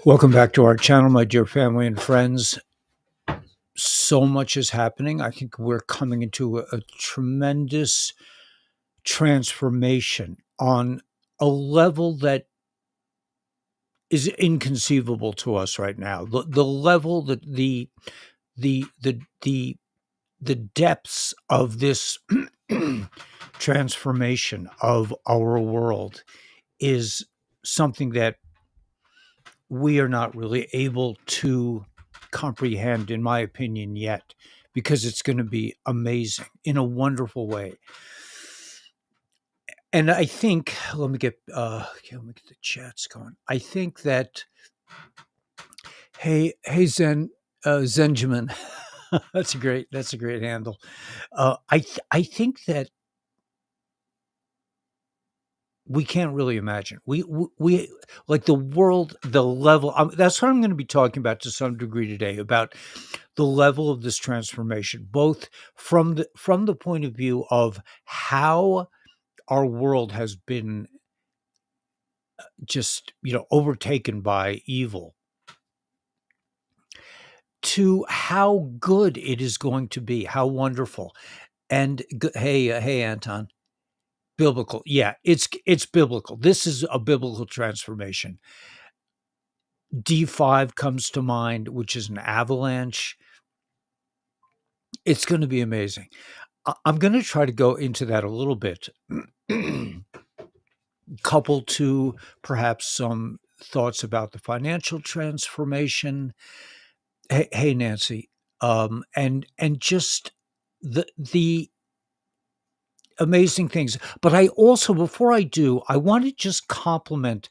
Welcome back to our channel, my dear family and friends. So much is happening. I think we're coming into a tremendous transformation on a level that is inconceivable to us right now. The level that the the depths of this transformation of our world is something that we are not really able to comprehend, in my opinion, yet, because it's going to be amazing in a wonderful way. And I think, let me get the chats going. I think that, hey Zenjamin, that's a great handle. I think that we can't really imagine. We like the world, the level. That's what I'm going to be talking about to some degree today, about the level of this transformation, both from the point of view of how our world has been just overtaken by evil, to how good it is going to be, how wonderful. And hey Anton, biblical. Yeah, it's biblical. This is a biblical transformation. D-5 comes to mind, which is an avalanche. It's going to be amazing. I'm going to try to go into that a little bit, coupled to perhaps some thoughts about the financial transformation. Hey Nancy, and just the amazing things. But I also, before I do, I want to just compliment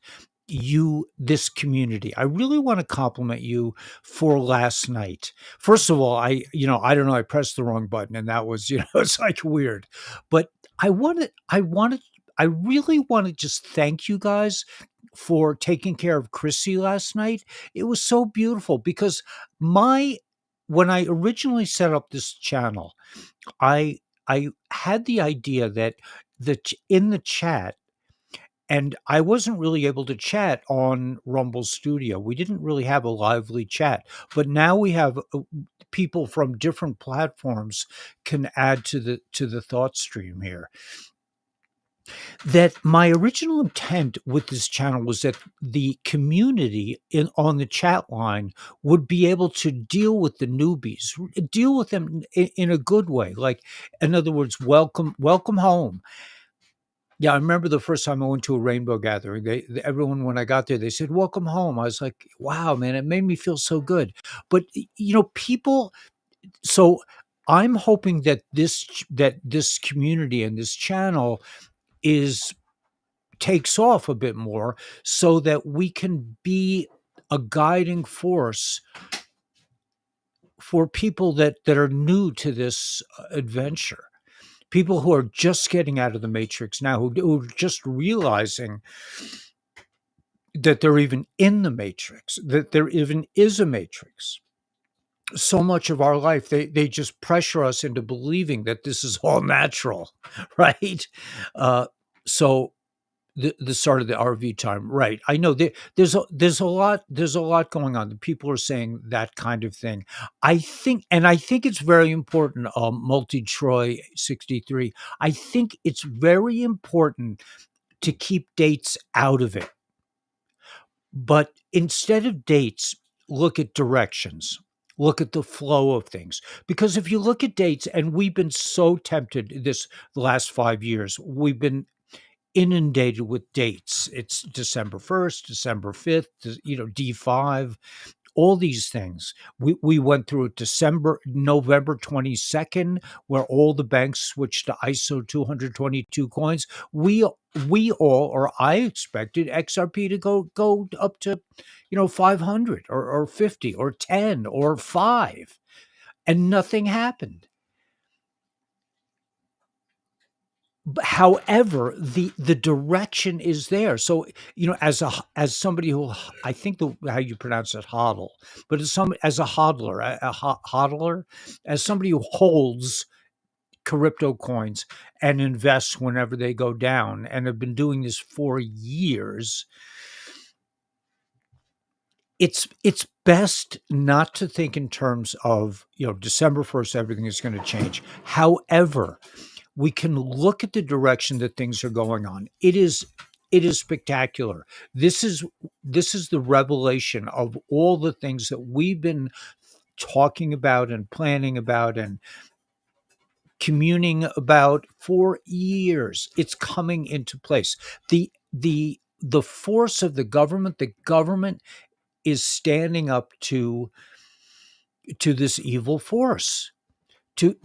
you, this community. I really want to compliment you for last night. First of all, I don't know, I pressed the wrong button, and that was, it's like weird. But I really want to just thank you guys for taking care of Chrissy last night. It was so beautiful because my when I originally set up this channel, I I had the idea that in the chat, and I wasn't really able to chat on Rumble Studio. We didn't really have a lively chat, but now we have people from different platforms can add to the thought stream here. That my original intent with this channel was that the community on the chat line would be able to deal with the newbies, deal with them in a good way. Like, in other words, welcome home. Yeah, I remember the first time I went to a rainbow gathering. Everyone, when I got there, they said, "Welcome home." I was like, "Wow, man!" It made me feel so good. But people. So I'm hoping that this community and this channel is takes off a bit more, so that we can be a guiding force for people that are new to this adventure, people who are just getting out of the matrix now, who are just realizing that they're even in the matrix, that there even is a matrix. So much of our life, they just pressure us into believing that this is all natural, right? So the start of the RV time, right? I know there's a lot going on. The people are saying that kind of thing. I think it's very important. Multi Troy 63. I think it's very important to keep dates out of it, but instead of dates, look at directions. Look at the flow of things. Because if you look at dates, and we've been so tempted the last 5 years, we've been inundated with dates. It's December 1st, December 5th, D5, all these things. We went through November 22nd, where all the banks switched to ISO 222 coins. We all, or I expected XRP to go up to, 500 or 50 or 10 or 5, and nothing happened. However, the direction is there. So, as somebody who, I think how you pronounce it, hodl, but as a hodler, hodler, as somebody who holds crypto coins and invests whenever they go down, and have been doing this for years, it's best not to think in terms of, December 1st, everything is going to change. However, we can look at the direction that things are going on. It is spectacular. This is the revelation of all the things that we've been talking about and planning about and communing about for years. It's coming into place. The force of the government is standing up to this evil force, to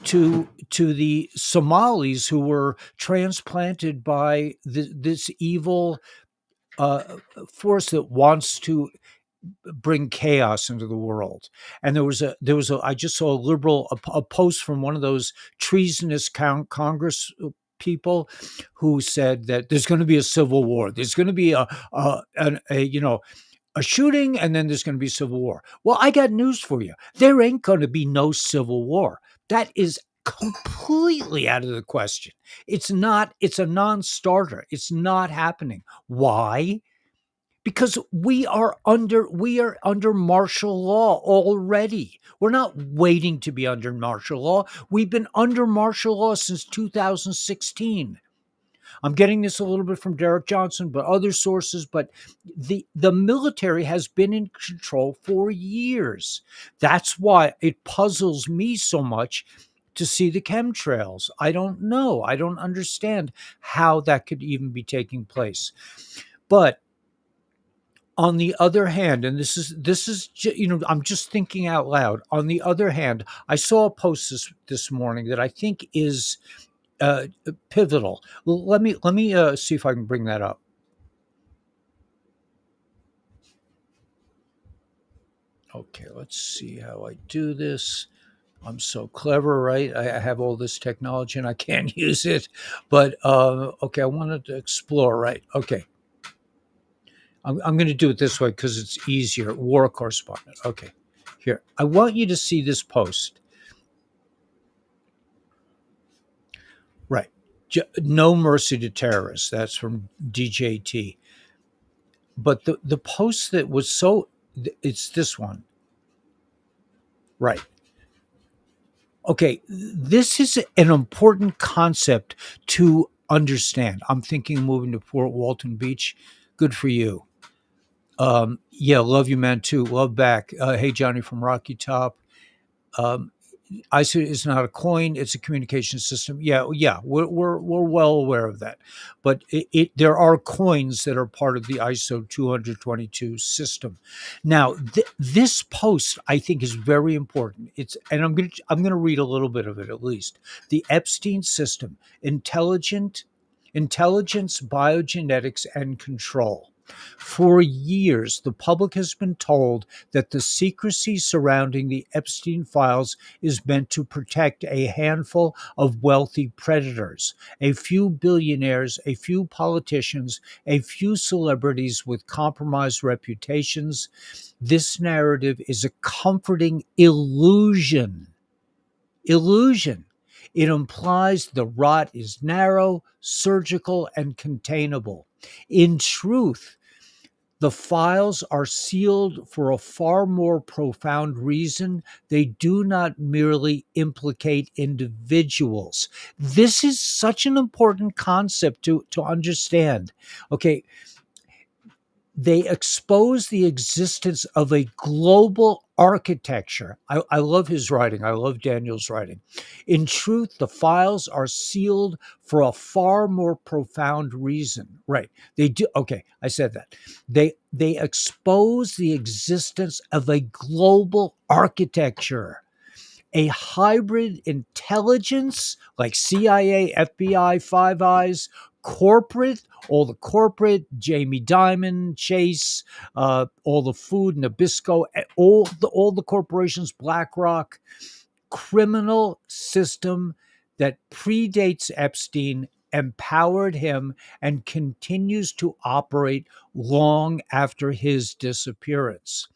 the Somalis who were transplanted by this evil uh, force that wants to bring chaos into the world. And there was a I just saw a post from one of those treasonous Congress people who said that there's going to be a civil war. There's going to be a shooting, and then there's going to be civil war. Well, I got news for you. There ain't going to be no civil war. That is completely out of the question. It's not. It's a non-starter. It's not happening. Why? Because we are under martial law already. We're not waiting to be under martial law. We've been under martial law since 2016. I'm getting this a little bit from Derek Johnson, but other sources. But the military has been in control for years. That's why it puzzles me so much to see the chemtrails. I don't know. I don't understand how that could even be taking place. But on the other hand, and I'm just thinking out loud. On the other hand, I saw a post this morning that I think is uh, pivotal. Let me see if I can bring that up. Okay, let's see how I do this. I'm so clever, right? I have all this technology and I can't use it. But okay, I wanted to explore, right? Okay, I'm going to do it this way because it's easier. War correspondent. Okay, here. I want you to see this post. Right. No mercy to terrorists. That's from DJT. But the post that was it's this one. Right. Okay, this is an important concept to understand. I'm thinking of moving to Fort Walton Beach. Good for you. Yeah, love you, man, too. Love back. Hey, Johnny from Rocky Top. Um, ISO is not a coin; it's a communication system. Yeah, yeah, we're well aware of that. But there are coins that are part of the ISO 222 system. Now, this post I think is very important. And I'm gonna read a little bit of it at least. The Epstein system: intelligence, biogenetics, and control. For years, the public has been told that the secrecy surrounding the Epstein files is meant to protect a handful of wealthy predators, a few billionaires, a few politicians, a few celebrities with compromised reputations. This narrative is a comforting illusion. Illusion. It implies the rot is narrow, surgical, and containable. In truth, the files are sealed for a far more profound reason. They do not merely implicate individuals. This is such an important concept to understand. Okay, they expose the existence of a global architecture. I love his writing. I love Daniel's writing. In truth, the files are sealed for a far more profound reason. Right. They do. Okay. I said that. They expose the existence of a global architecture, a hybrid intelligence like CIA, FBI, Five Eyes, corporate, all the corporate, Jamie Dimon, Chase, all the food, Nabisco, all the corporations, BlackRock, criminal system that predates Epstein, empowered him, and continues to operate long after his disappearance.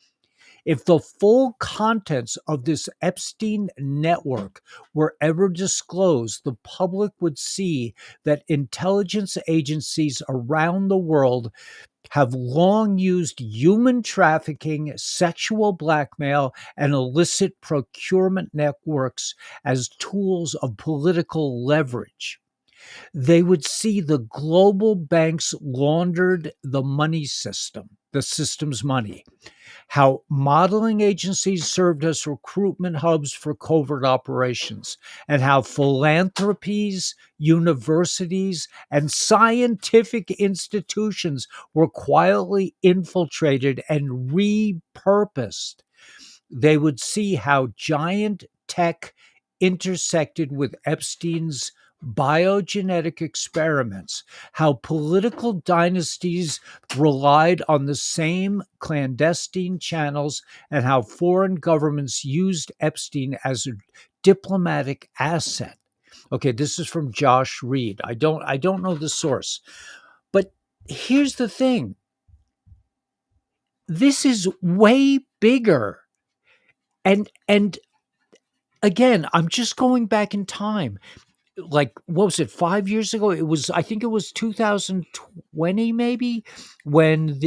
If the full contents of this Epstein network were ever disclosed, the public would see that intelligence agencies around the world have long used human trafficking, sexual blackmail, and illicit procurement networks as tools of political leverage. They would see the global banks laundered the money system, the system's money, how modeling agencies served as recruitment hubs for covert operations, and how philanthropies, universities, and scientific institutions were quietly infiltrated and repurposed. They would see how giant tech intersected with Epstein's biogenetic experiments, how political dynasties relied on the same clandestine channels, and how foreign governments used Epstein as a diplomatic asset. Okay, this is from Josh Reed. I don't know the source. But here's the thing. This is way bigger. And again, I'm just going back in time. Like, what was it, 5 years ago? I think it was 2020, maybe, when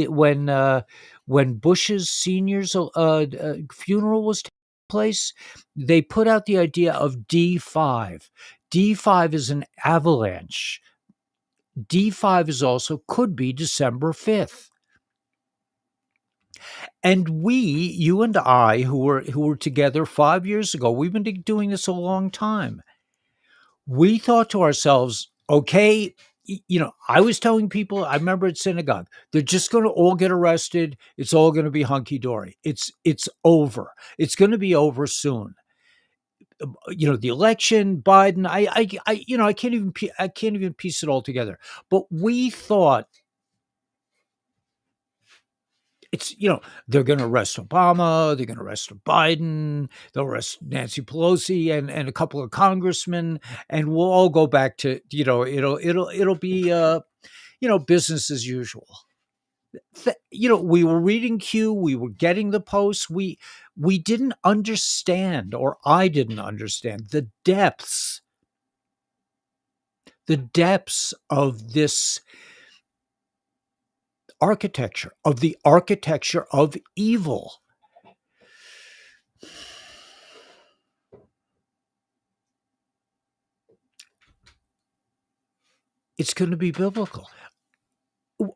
Bush's senior's funeral was taking place. They put out the idea of D-5. D-5 is an avalanche. D-5 is also could be December 5th. And you and I, who were together 5 years ago, we've been doing this a long time. We thought to ourselves, okay, I was telling people, I remember at synagogue, they're just going to all get arrested. It's all going to be hunky dory. It's over. It's going to be over soon. The election, Biden. I can't even piece it all together. But we thought they're going to arrest Obama, they're going to arrest Biden, they'll arrest Nancy Pelosi and a couple of congressmen, and we'll all go back to it'll be business as usual. We were reading Q, we were getting the posts, we didn't understand, or I didn't understand the depths of this architecture, of the architecture of evil. It's going to be biblical.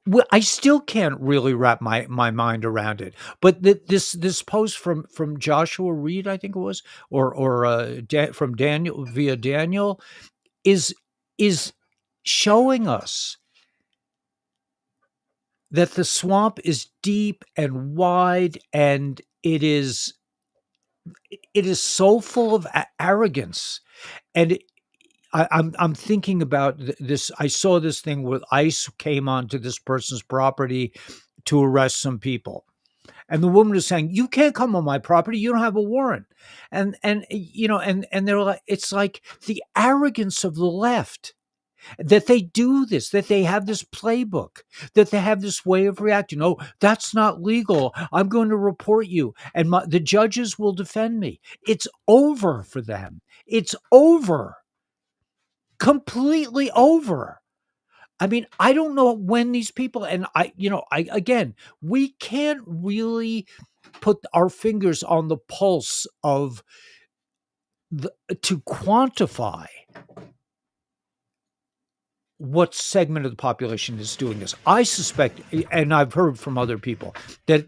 Well, I still can't really wrap my mind around it. But this post from Joshua Reed, I think it was, or from Daniel, via Daniel, is is showing us that the swamp is deep and wide, and it is so full of arrogance. And I'm thinking about this. I saw this thing where ICE came onto this person's property to arrest some people, and the woman was saying, "You can't come on my property. You don't have a warrant." And they're like, it's like the arrogance of the left, that they do this, that they have this playbook, that they have this way of reacting. Oh, that's not legal. I'm going to report you, and the judges will defend me. It's over for them. It's over. Completely over. I mean, I don't know when these people, and again, we can't really put our fingers on the pulse of to quantify what segment of the population is doing this. I suspect, and I've heard from other people, that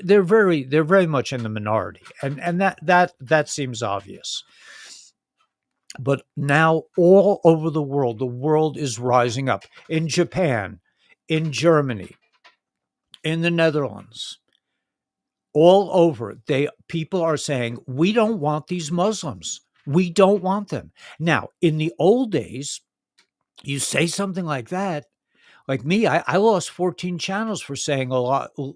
they're very much in the minority, and that seems obvious. But now all over the world is rising up. In Japan, in Germany, in the Netherlands, all over, people are saying, we don't want these Muslims. We don't want them. Now, in the old days, you say something like that, like me, I lost 14 channels for saying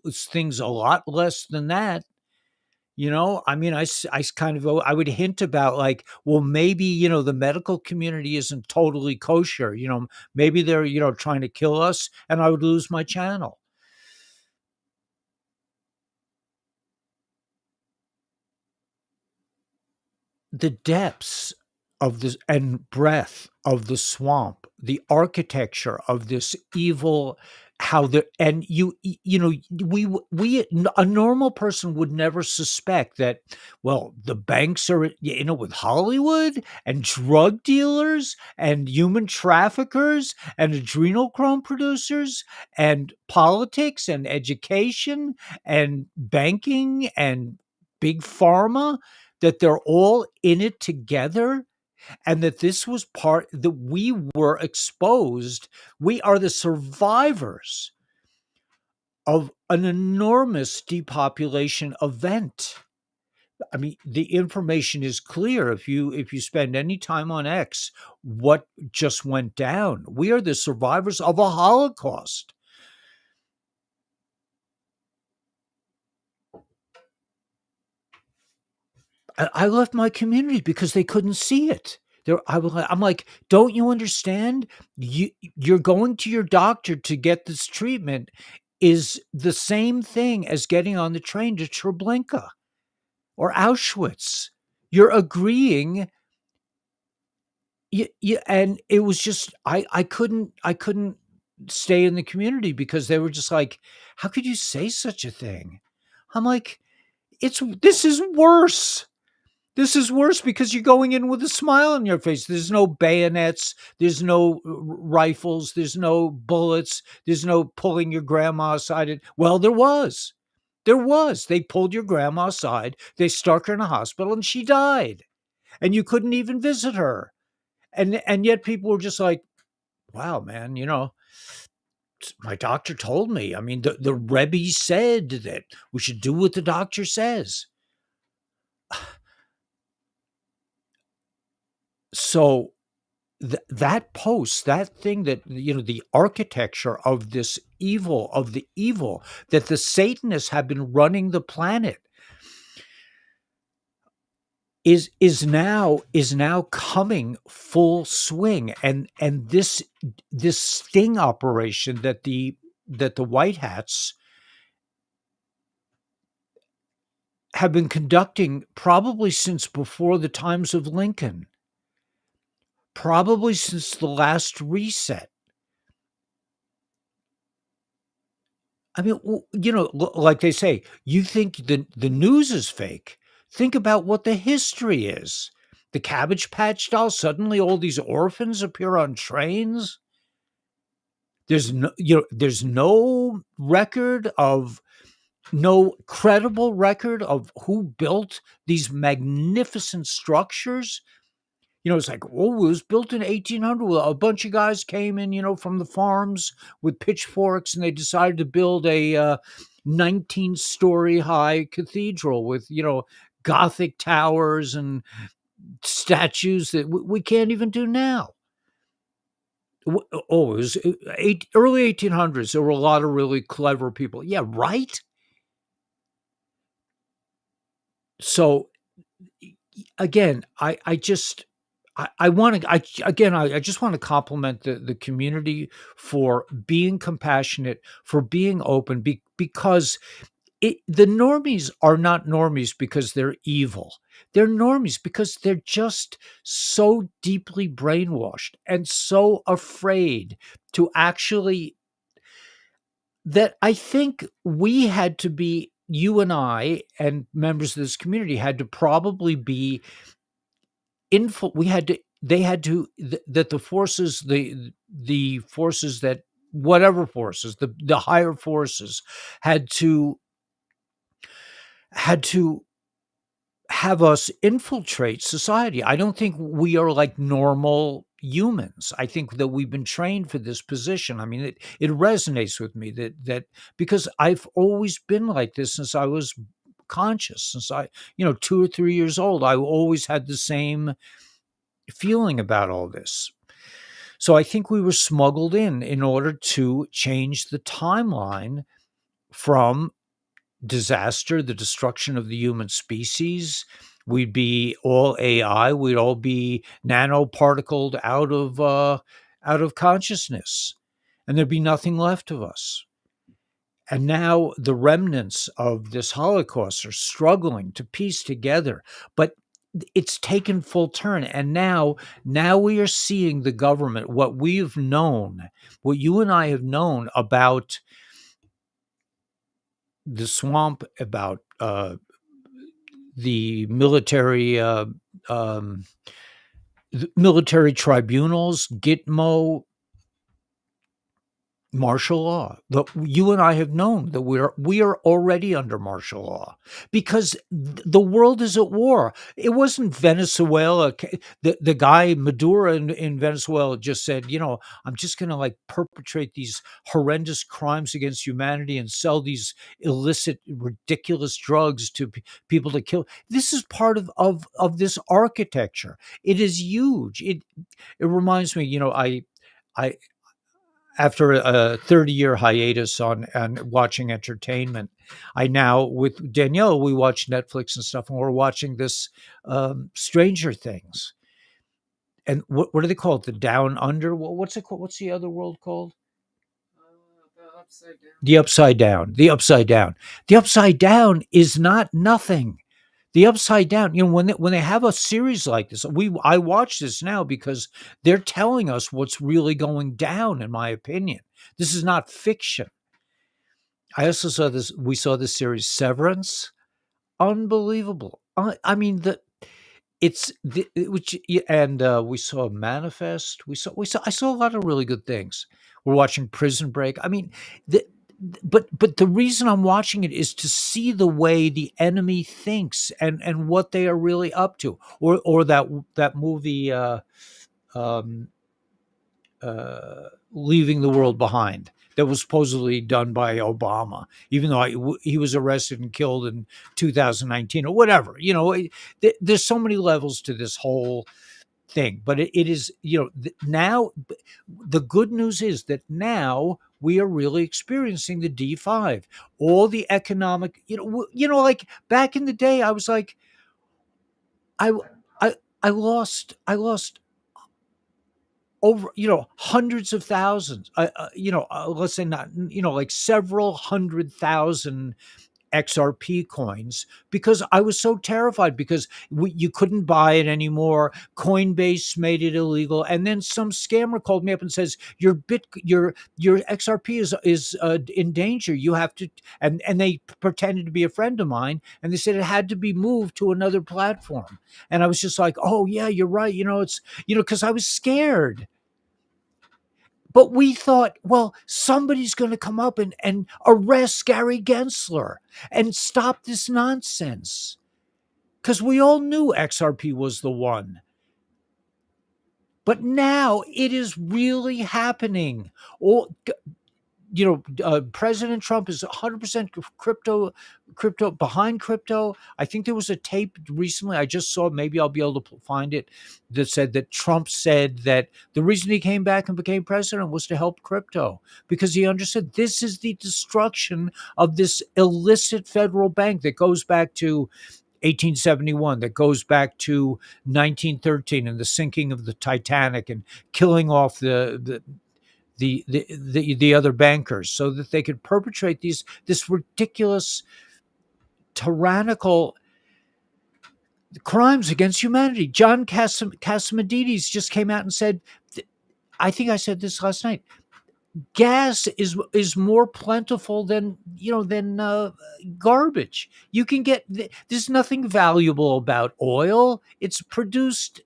things a lot less than that. I mean, kind of, I would hint about, like, well, maybe, the medical community isn't totally kosher. Maybe they're, trying to kill us, and I would lose my channel. The depths of this and breadth of the swamp the architecture of this evil, how the and you know, a normal person would never suspect that, well, the banks are, with Hollywood and drug dealers and human traffickers and adrenochrome producers and politics and education and banking and big pharma, that they're all in it together, and that this was part that we were exposed. We are the survivors of an enormous depopulation event. I mean, the information is clear if you spend any time on X, what just went down. We are the survivors of a Holocaust. I left my community because they couldn't see it. I'm like, don't you understand? You're going to your doctor to get this treatment is the same thing as getting on the train to Treblinka or Auschwitz. You're agreeing. And it was just I couldn't stay in the community because they were just like, how could you say such a thing? I'm like, this is worse. This is worse because you're going in with a smile on your face. There's no bayonets, there's no rifles, there's no bullets, there's no pulling your grandma aside. Well, there was. There was. They pulled your grandma aside, they stuck her in a hospital, and she died. And you couldn't even visit her. And yet people were just like, wow, man, my doctor told me. I mean, the Rebbe said that we should do what the doctor says. So that post, that thing, that the architecture of this evil, of the evil that the Satanists have been running the planet, is now coming full swing, and this sting operation that the white hats have been conducting probably since before the times of Lincoln, probably since the last reset. I mean, like they say, you think the news is fake. Think about what the history is. The Cabbage Patch Doll, suddenly all these orphans appear on trains. There's no record of no credible record of who built these magnificent structures. It's like, oh, it was built in 1800. A bunch of guys came in, from the farms with pitchforks, and they decided to build a 19-story high cathedral with, Gothic towers and statues that we can't even do now. Oh, it was early 1800s. There were a lot of really clever people. Yeah, right? So again, I just I want to I just want to compliment the community for being compassionate, for being open, because the normies are not normies because they're evil. They're normies because they're just so deeply brainwashed and so afraid to actually, that I think we had to be, you and I and members of this community had to probably be we had to, they had to, that the forces, the forces that, whatever forces, the higher forces had to had to have us infiltrate society. I don't think we are like normal humans. I think that we've been trained for this position. I mean, it resonates with me that because I've always been like this since I was conscious, since 2 or 3 years old. I always had the same feeling about all this. So I think we were smuggled in order to change the timeline from disaster, the destruction of the human species. We'd be all AI. We'd all be nanoparticled out of consciousness, and there'd be nothing left of us. And now the remnants of this Holocaust are struggling to piece together. But it's taken full turn, and now we are seeing the government, what we've known, what you and I have known about the swamp, about the military, um, military tribunals, Gitmo, martial law. You and I have known that we are already under martial law because the world is at war. It wasn't Venezuela. The guy Maduro in Venezuela just said, I'm just going to like perpetrate these horrendous crimes against humanity and sell these illicit, ridiculous drugs to people to kill. This is part of this architecture. It is huge. It reminds me, I after a 30-year hiatus on watching entertainment, I now, with Danielle, we watch Netflix and stuff, and we're watching this Stranger Things. And what do they call it? The Down Under? What's it called? What's the other world called? The upside down. The Upside Down. The Upside Down. The Upside Down is not nothing. The Upside Down, when they have a series like this, I watch this now because they're telling us what's really going down, in my opinion. This is not fiction. I also saw this. We saw this series Severance. Unbelievable. I mean, it's the which and we saw Manifest. We saw. I saw a lot of really good things. We're watching Prison Break. I mean, the but the reason I'm watching it is to see the way the enemy thinks and what they are really up to, or that movie, um, Leaving the World Behind, that was supposedly done by Obama, even though he was arrested and killed in 2019 or whatever. There's so many levels to this whole thing, but it is, now the good news is that now we are really experiencing the D-5, all the economic, like back in the day, I was like, I, I, I lost over, hundreds of thousands, let's say not, like several 100,000 XRP coins because I was so terrified because you couldn't buy it anymore. Coinbase made it illegal, and then some scammer called me up and says your XRP is in danger. You have to, and they pretended to be a friend of mine, and they said it had to be moved to another platform. And I was just like, oh yeah, you're right. It's because I was scared. But we thought, well, somebody's going to come up and arrest Gary Gensler and stop this nonsense. Because we all knew XRP was the one. But now it is really happening. All, President Trump is 100% crypto behind crypto. I think there was a tape recently I just saw. Maybe I'll be able to find it, that said that Trump said that the reason he came back and became president was to help crypto because he understood this is the destruction of this illicit federal bank that goes back to 1871, that goes back to 1913 and the sinking of the Titanic and killing off the other bankers so that they could perpetrate this ridiculous tyrannical crimes against humanity. John Cassimatidis just came out and said, I think I said this last night, gas is more plentiful than garbage. You can get, there's nothing valuable about oil. It's produced,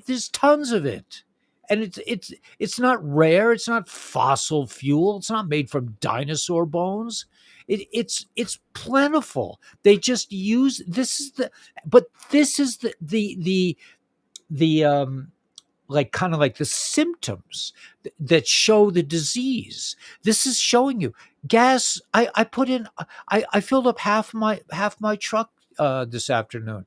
there's tons of it, and it's not rare. It's not fossil fuel. It's not made from dinosaur bones. It's plentiful. They just use, this is the like kind of like the symptoms that show the disease. This is showing you gas. I put in, I filled up half my truck this afternoon.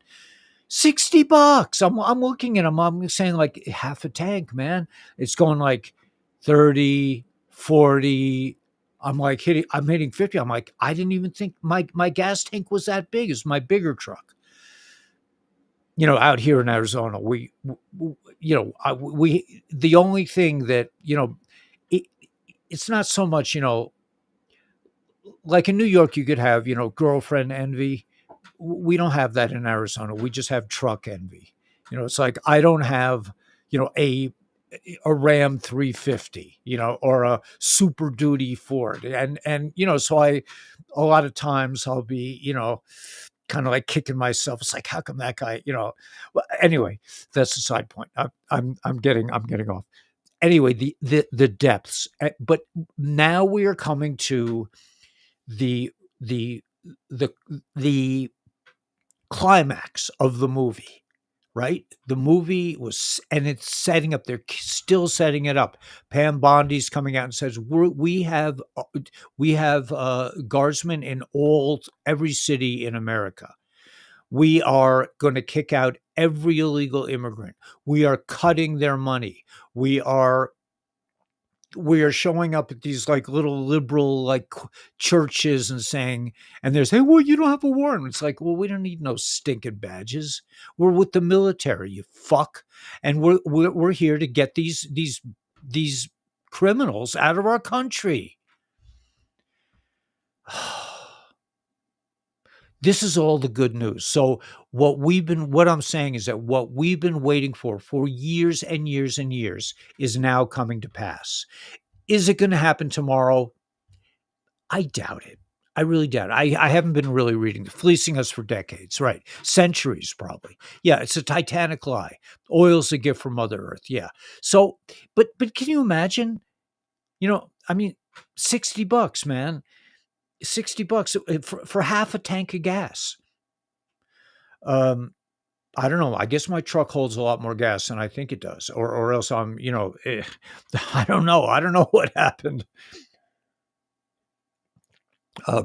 $60. I'm looking at them. I'm saying like half a tank, man. It's going like 30, 40. I'm hitting 50. I'm like, I didn't even think my gas tank was that big. It's my bigger truck. Out here in Arizona, the only thing that, it, it's not so much, like in New York, you could have, girlfriend envy. we don't have that in Arizona. We just have truck envy. It's like I don't have, a Ram 350, or a Super Duty Ford. And so a lot of times I'll be, kind of like kicking myself. It's like, how come that guy, well, anyway, that's a side point. I'm getting off. Anyway, the depths. But now we are coming to the the the the climax of the movie, right? The movie was, and it's setting up. They're still setting it up. Pam Bondi's coming out and says we have guardsmen in every city in America. We are going to kick out every illegal immigrant. We are cutting their money. We are showing up at these like little liberal like churches and saying, and they're saying, well, you don't have a warrant. It's like, well, we don't need no stinking badges. We're with the military, you fuck. And we're here to get these criminals out of our country. This is all the good news. So what I'm saying is that what we've been waiting for years and years and years is now coming to pass. Is it going to happen tomorrow? I doubt it. I really doubt it. I haven't been really reading, fleecing us for decades, right? Centuries, probably. Yeah, it's a titanic lie. Oil's a gift from Mother Earth. Yeah. So, but can you imagine? I mean, $60, man. $60 for half a tank of gas. I don't know. I guess my truck holds a lot more gas than I think it does, or else I don't know. I don't know what happened.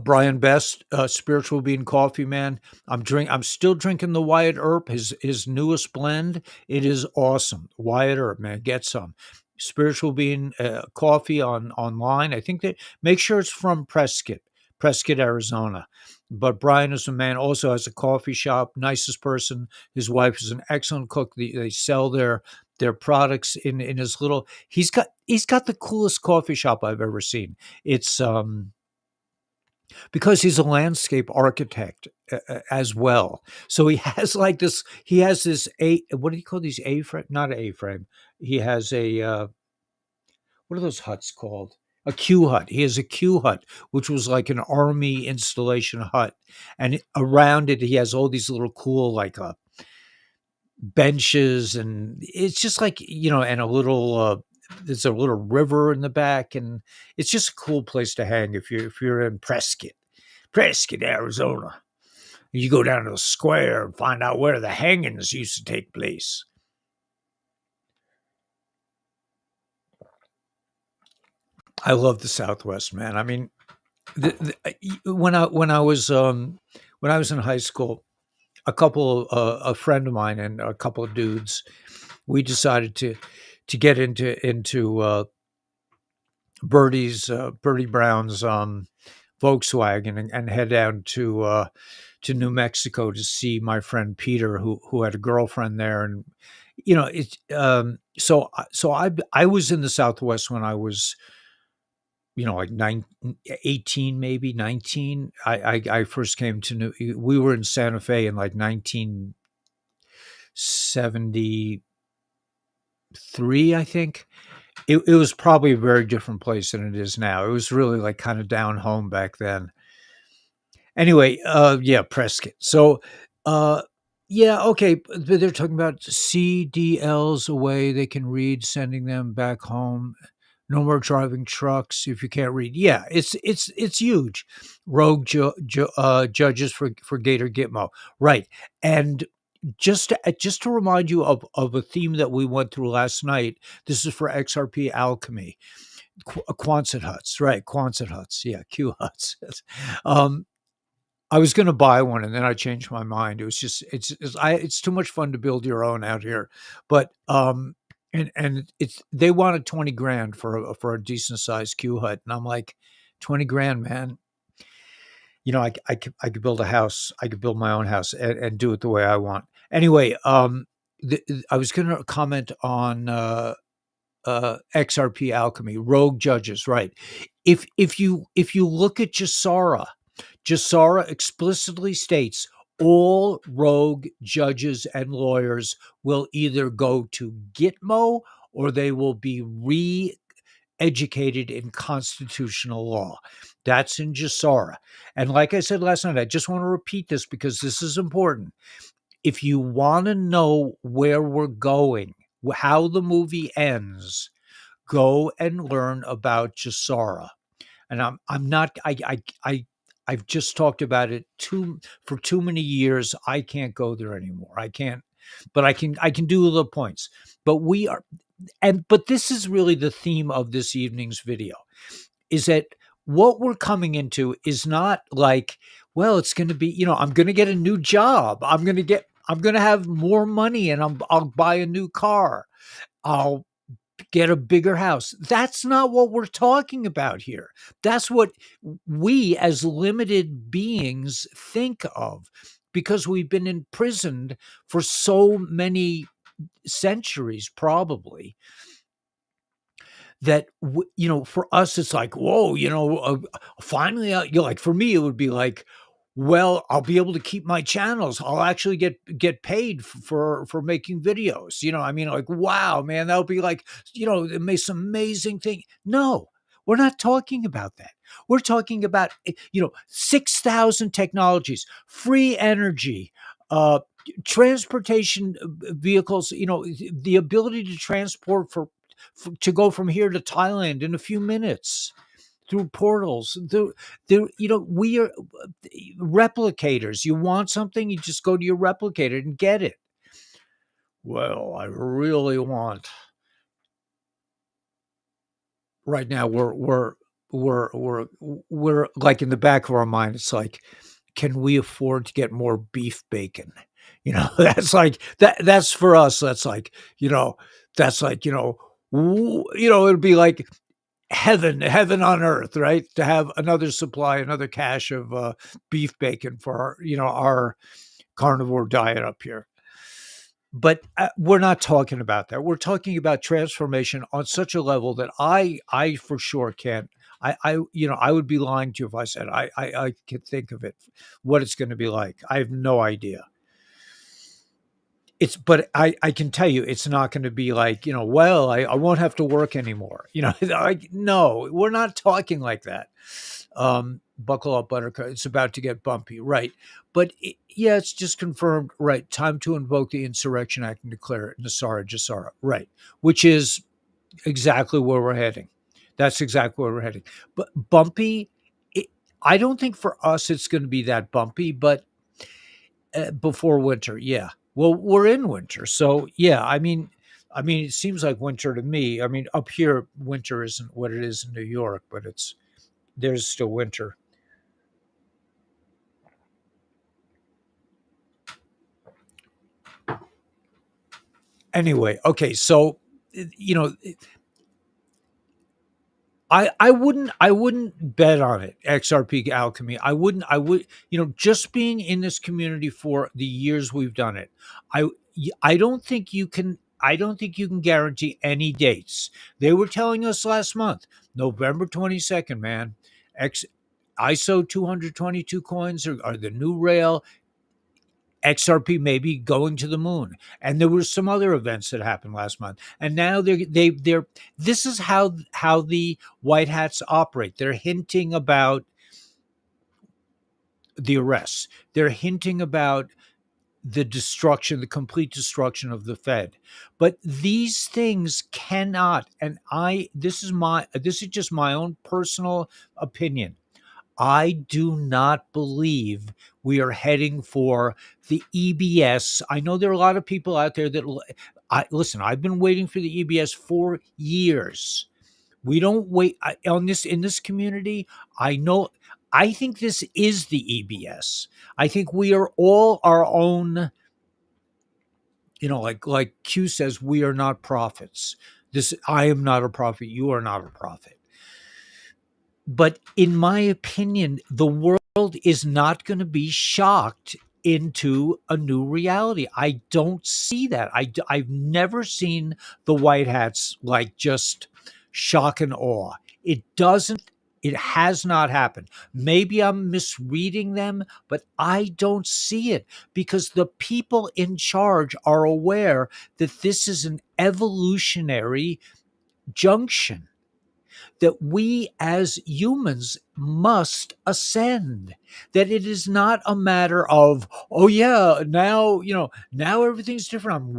Brian Best, Spiritual Bean Coffee, man. I'm still drinking the Wyatt Earp, his newest blend. It is awesome. Wyatt Earp, man, get some. Spiritual Bean Coffee online. I think that make sure it's from Prescott, Arizona. But Brian is a man, also has a coffee shop, nicest person. His wife is an excellent cook. They sell their products in his little. He's got the coolest coffee shop I've ever seen. It's because he's a landscape architect as well. So he has this what do you call these A-frame? Not A-frame. He has what are those huts called? A Q hut. He has a Q hut, which was like an army installation hut. And around it, he has all these little cool, like benches. And it's just like, and there's a little river in the back. And it's just a cool place to hang if you're in Prescott, Arizona. You go down to the square and find out where the hangings used to take place. I love the Southwest, man. I mean, when I was in high school, a friend of mine and a couple of dudes, we decided to get into Bertie Brown's Volkswagen and head down to New Mexico to see my friend Peter, who had a girlfriend there. And it so I was in the Southwest when I was, like 18, maybe 19. I first came to we were in Santa Fe in like 1973, I think. It was probably a very different place than it is now. It was really like kind of down home back then. Anyway, yeah, Prescott. So, yeah, okay. But they're talking about CDLs away. They can read, sending them back home. No more driving trucks if you can't read. Yeah, it's huge. Rogue judges for Gator Gitmo, right? And just to remind you of a theme that we went through last night. This is for XRP Alchemy, Quonset huts, right? Quonset huts, yeah, Q huts. um, I was going to buy one, and then I changed my mind. It was just it's too much fun to build your own out here, but and it's they wanted 20 grand for a decent sized Q hut, and I'm like, 20 grand, man. I could build a house. I could build my own house and do it the way I want. Anyway, I was going to comment on XRP Alchemy, Rogue Judges, right? If you look at Jasara explicitly states all rogue judges and lawyers will either go to Gitmo or they will be educated in constitutional law. That's in Jasara. And like I said last night, I just want to repeat this because this is important. If you want to know where we're going, how the movie ends, go and learn about Jasara. And I'm not I've just talked about it for too many years. I can't go there anymore. I can't, but I can do the points. But we are, but this is really the theme of this evening's video, is that what we're coming into is not like, well, it's going to be, I'm going to get a new job. I'm going to have more money and I'll buy a new car. I'll get a bigger house. That's not what we're talking about here. That's what we as limited beings think of because we've been imprisoned for so many centuries, probably, that for us it's like, whoa, finally, like, for me it would be like, well, I'll be able to keep my channels. I'll actually get paid for making videos. I mean, like, wow, man, that'll be like, the most amazing thing. No, we're not talking about that. We're talking about 6,000 technologies, free energy, transportation vehicles, the ability to transport to go from here to Thailand in a few minutes through portals. We are replicators. You want something, you just go to your replicator and get it. Well, I really want. Right now, we're like, in the back of our mind, it's like, can we afford to get more beef bacon? That's like that's for us. That's like, that's like, it'd be like heaven on earth, right? To have another supply, another cache of beef bacon for our carnivore diet up here. But we're not talking about that. We're talking about transformation on such a level that I for sure can't. I would be lying to you if I said I can think of it, what it's going to be like. I have no idea. But I can tell you it's not going to be like, well, I won't have to work anymore. Like, no, we're not talking like that. Buckle up, Buttercup. It's about to get bumpy, right? But yeah, it's just confirmed, right? Time to invoke the Insurrection Act and declare it Nasara Jasara, right? Which is exactly where we're heading. That's exactly where we're heading. But bumpy, it, I don't think for us it's going to be that bumpy, but before winter, yeah. Well, we're in winter, so yeah. I mean, it seems like winter to me. I mean, up here, winter isn't what it is in New York, but there's still winter. Anyway, okay, so you know, I wouldn't bet on it. XRP Alchemy. Just being in this community for the years we've done it. I I don't think you can. I don't think you can guarantee any dates. They were telling us last month, November 22nd, man. X ISO 222 coins are the new rail. XRP may be going to the moon, and there were some other events that happened last month. And now they're this is how the white hats operate. They're hinting about the arrests. They're hinting about the destruction, the complete destruction of the Fed. But these things cannot, and this is just my own personal opinion. I do not believe we are heading for the EBS. I know there are a lot of people out there that listen. I've been waiting for the EBS for years. We don't wait on this in this community. I know. I think this is the EBS. I think we are all our own. Like Q says, we are not prophets. I am not a prophet. You are not a prophet. But in my opinion, the world is not going to be shocked into a new reality. I don't see that. I've never seen the white hats like just shock and awe. It doesn't. It has not happened. Maybe I'm misreading them, but I don't see it because the people in charge are aware that this is an evolutionary junction, that we as humans must ascend, that it is not a matter of, oh yeah, now now everything's different, I'm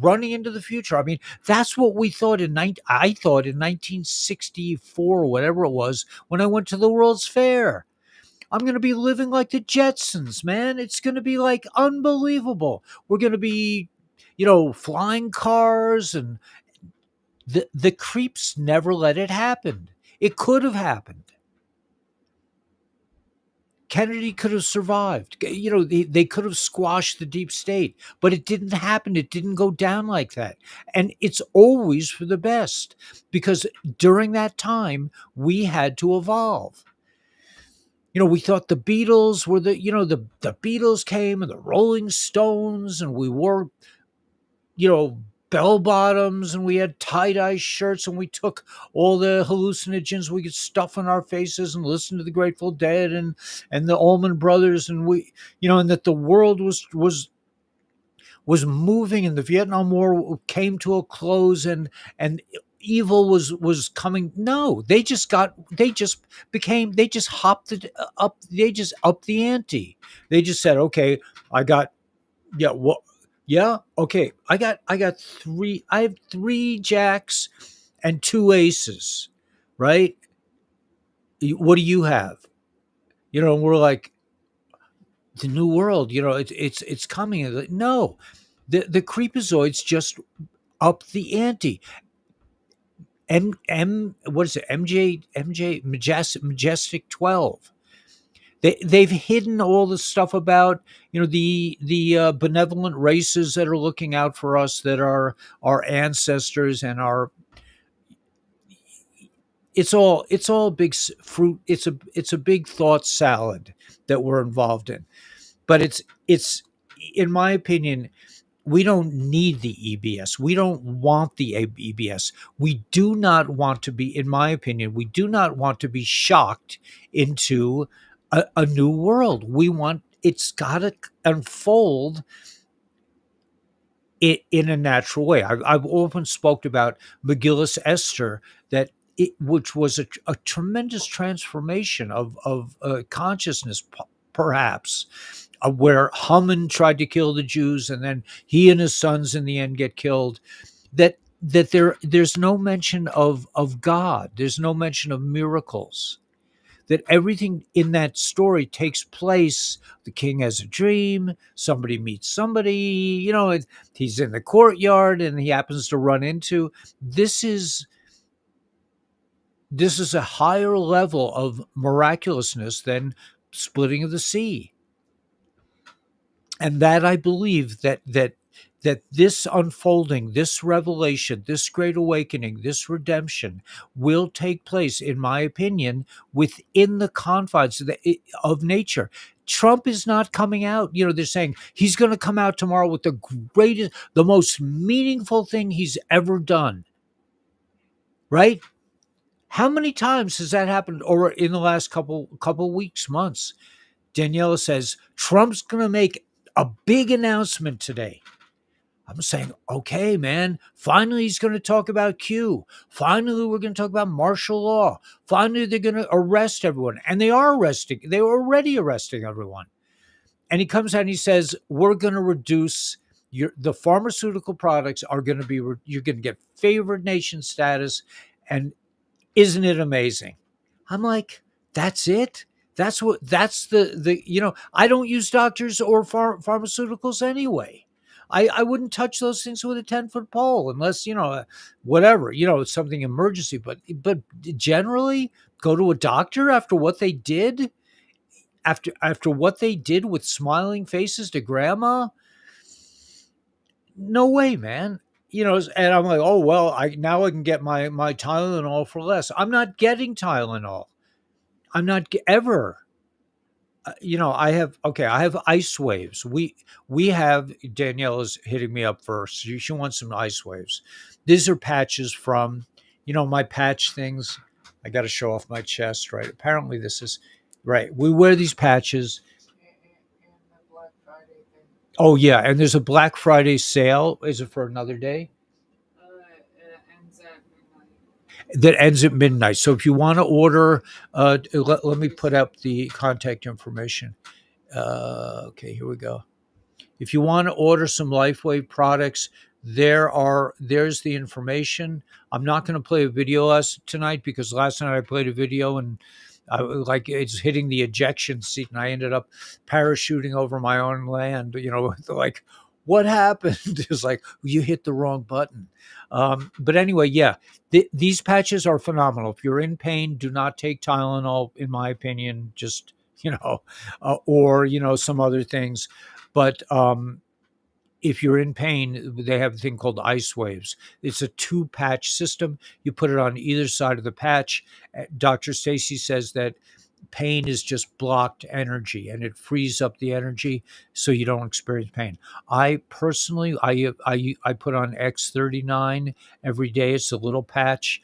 running into the future. I mean, that's what we thought I thought in 1964 or whatever it was, when I went to the World's Fair. I'm going to be living like the Jetsons, man. It's going to be like unbelievable. We're going to be, flying cars, and the creeps never let it happen. It could have happened. Kennedy could have survived. They could have squashed the deep state, but it didn't happen. It didn't go down like that. And it's always for the best, because during that time, we had to evolve. We thought the Beatles were the Beatles came, and the Rolling Stones, and we wore you know, bell bottoms, and we had tie dye shirts, and we took all the hallucinogens we could stuff in our faces and listen to the Grateful Dead and the Allman Brothers, and and that the world was moving, and the Vietnam War came to a close, and evil was coming. No, they just hopped it up, they just upped the ante. They just said, okay, I got yeah, what? Yeah, okay. I have three jacks and two aces, right? What do you have? And we're like, the new world. It's coming. Like, no, the creepazoids just up the ante. What is it? MJ Majestic 12. They've hidden all the stuff about the benevolent races that are looking out for us, that are our ancestors, and our it's all big fruit. It's a big thought salad that we're involved in. But it's in my opinion, we don't need the EBS. We don't want the EBS. We do not want to be, in my opinion, we do not want to be shocked into a new world. It's got to unfold it in a natural way. I've often spoke about McGillis Esther, which was a tremendous transformation of consciousness, perhaps, where Haman tried to kill the Jews, and then he and his sons in the end get killed. There's no mention of God. There's no mention of miracles. That everything in that story takes place. The king has a dream. Somebody meets somebody. He's in the courtyard, and he happens to run into. This is a higher level of miraculousness than splitting of the sea. And that, I believe, that this unfolding, this revelation, this great awakening, this redemption will take place, in my opinion, within the confines of nature. Trump is not coming out. They're saying he's going to come out tomorrow with the most meaningful thing he's ever done. Right? How many times has that happened, or in the last couple weeks, months? Daniela says Trump's going to make a big announcement today. I'm saying, okay, man, finally he's going to talk about Q. Finally, we're going to talk about martial law. Finally, they're going to arrest everyone. And they are arresting. They were already arresting everyone. And he comes out and he says, we're going to reduce the pharmaceutical products are going to be, you're going to get favored nation status. And isn't it amazing? I'm like, that's it? That's I don't use doctors or pharmaceuticals anyway. I wouldn't touch those things with a 10-foot pole unless, whatever, it's something emergency. But generally, go to a doctor after what they did, after what they did with smiling faces to grandma. No way, man. And I'm like, oh, well, I can get my Tylenol for less. I'm not getting Tylenol. I'm not ever. I have ice waves. We have, Daniela's hitting me up first. She wants some ice waves. These are patches from, my patch things. I got to show off my chest, right? Apparently, this is right. We wear these patches. And the Black Friday thing. Oh yeah, and there's a Black Friday sale. Is it for another day? It ends at midnight. That ends at midnight. So if you want to order, let me put Seriously. up the contact information. Okay, here we go. If you want to order some Lifeway products, there's the information. I'm not going to play a video tonight because last night I played a video and like it's hitting the ejection seat and I ended up parachuting over my own land. Like what happened? It's like you hit the wrong button. But anyway, yeah, these patches are phenomenal. If you're in pain, do not take Tylenol. In my opinion, just or some other things. But if you're in pain, they have a thing called ice waves. It's a two patch system. You put it on either side of the patch. Dr. Stacy says that pain is just blocked energy and it frees up the energy so you don't experience pain. I personally, I put on X39 every day. It's a little patch.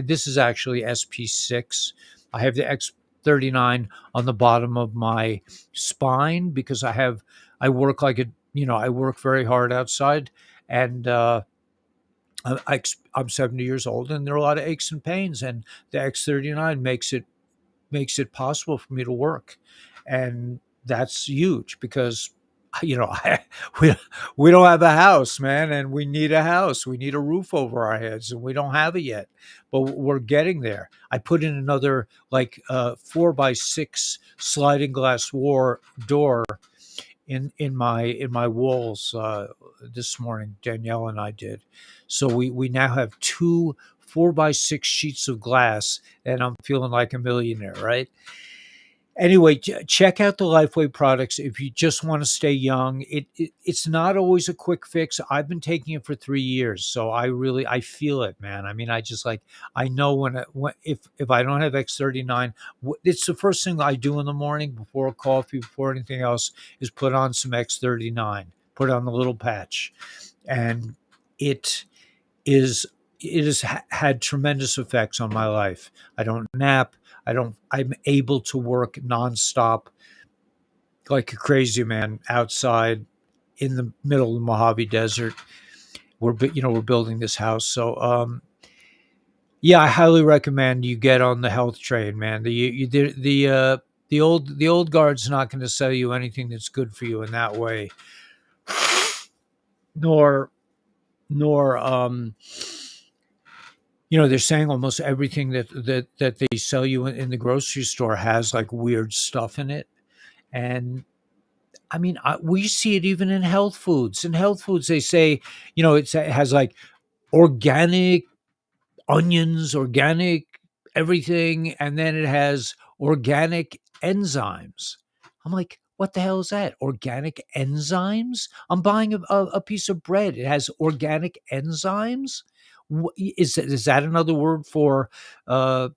This is actually SP6. I have the X39 on the bottom of my spine because I work like I work very hard outside and I'm 70 years old and there are a lot of aches and pains and the X39 makes it possible for me to work. And that's huge because we we don't have a house, man, and we need a house. We need a roof over our heads and we don't have it yet. But we're getting there. I put in another like 4x6 sliding glass door in my walls this morning. Danielle and I did. So we now have two 4x6 sheets of glass, and I'm feeling like a millionaire, right? Anyway, check out the Lifeway products if you just want to stay young. It's not always a quick fix. I've been taking it for 3 years, so I feel it, man. I mean, I just like I know when if I don't have X39, it's the first thing I do in the morning before coffee, before anything else, is put on some X39, put on the little patch, and it is it has had tremendous effects on my life. I don't nap. I'm able to work nonstop like a crazy man outside in the middle of the Mojave Desert. We're building this house, so yeah, I highly recommend you get on the health train, man. The old guard's not going to sell you anything that's good for you in that way, nor nor they're saying almost everything that they sell you in the grocery store has like weird stuff in it. And I mean, we see it even in health foods. In health foods, they say, it has like organic onions, organic everything, and then it has organic enzymes. I'm like, what the hell is that? Organic enzymes? I'm buying a piece of bread. It has organic enzymes. Is that another word for uh,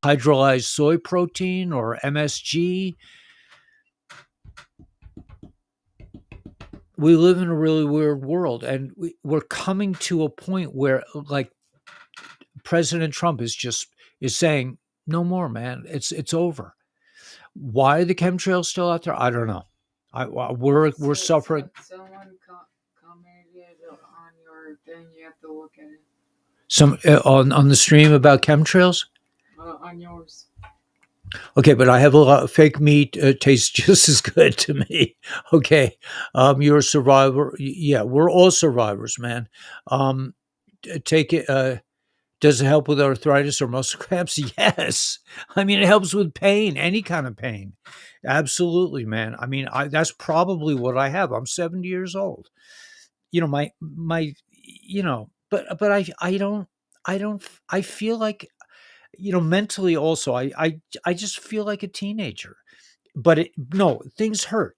hydrolyzed soy protein or MSG? We live in a really weird world, and we're coming to a point where, like, President Trump is saying, "No more, man. It's over." Why are the chemtrails still out there? I don't know. We're suffering. Someone commented on your thing. You have to look at it. Some on the stream about chemtrails. On yours. Okay, but I have a lot of fake meat tastes just as good to me. Okay, you're a survivor. Yeah, we're all survivors, man. Um, take it. Does it help with arthritis or muscle cramps? Yes. I mean, it helps with pain, any kind of pain. Absolutely, man. I mean, that's probably what I have. I'm 70 years old. But I feel like, mentally also, I just feel like a teenager. But no, things hurt.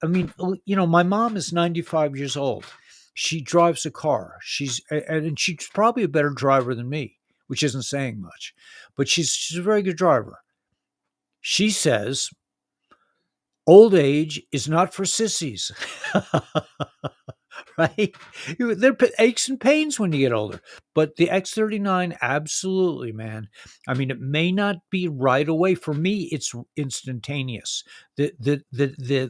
I mean, my mom is 95 years old. She drives a car. And she's probably a better driver than me, which isn't saying much, but she's a very good driver. She says old age is not for sissies. right? There are aches and pains when you get older, but the X39, absolutely, man. I mean, it may not be right away. For me, it's instantaneous. The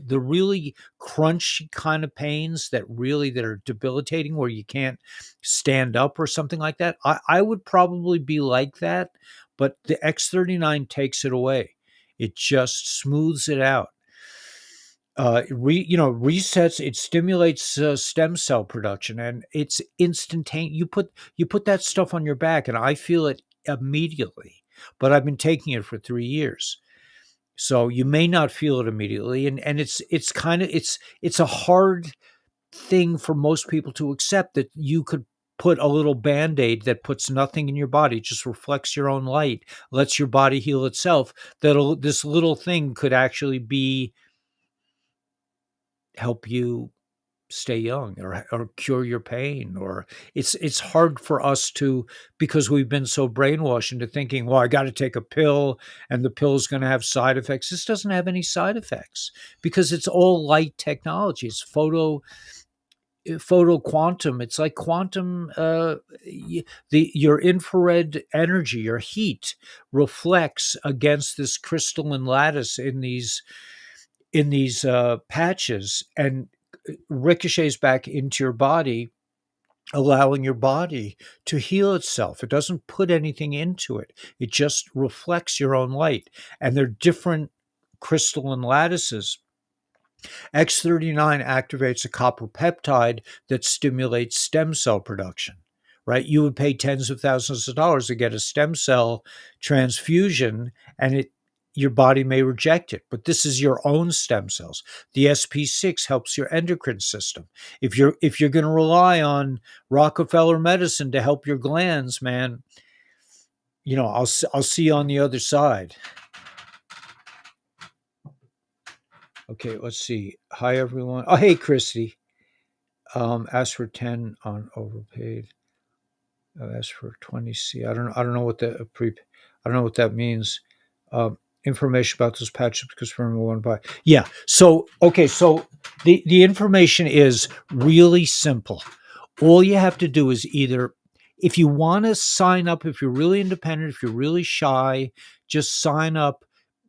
really crunchy kind of pains that are debilitating, where you can't stand up or something like that. I would probably be like that, but the X39 takes it away. It just smooths it out. Resets, it stimulates stem cell production, and it's instantaneous. You put that stuff on your back and I feel it immediately, but I've been taking it for 3 years, so you may not feel it immediately. And it's kind of it's a hard thing for most people to accept, that you could put a little band-aid that puts nothing in your body, just reflects your own light, lets your body heal itself. That this little thing could actually be help you stay young, or cure your pain. Or it's hard for us to, because we've been so brainwashed into thinking, well, I got to take a pill and the pill's going to have side effects. This doesn't have any side effects because it's all light technology. It's photo quantum. It's like quantum. Your infrared energy, your heat, reflects against this crystalline lattice in these patches, and ricochets back into your body, allowing your body to heal itself. It doesn't put anything into it. It just reflects your own light. And they're different crystalline lattices. X39 activates a copper peptide that stimulates stem cell production, right? You would pay tens of thousands of dollars to get a stem cell transfusion, and your body may reject it, but this is your own stem cells. The SP6 helps your endocrine system. If you're going to rely on Rockefeller medicine to help your glands, man, I'll see you on the other side. Okay, let's see. Hi everyone. Oh, hey Christy. Ask for 10 on overpaid. Ask for 20C. I don't know what I don't know what that means. Information about those patches because from one buy. Yeah. So okay. So the information is really simple. All you have to do is either, if you want to sign up, if you're really independent, if you're really shy, just sign up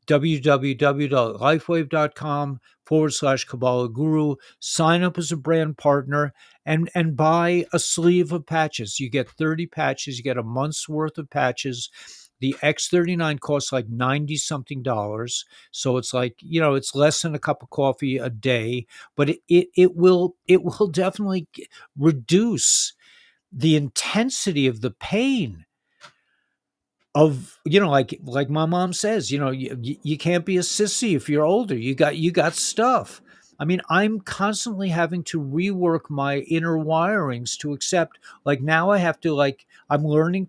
www.lifewave.com/Kabbalah Guru. Sign up as a brand partner and buy a sleeve of patches. You get 30 patches, you get a month's worth of patches. The X39 costs like 90 something dollars. So it's like, it's less than a cup of coffee a day, but it will definitely reduce the intensity of the pain of, like my mom says, you can't be a sissy if you're older. You got stuff. I mean, I'm constantly having to rework my inner wirings to accept, like, now I have to, like, I'm learning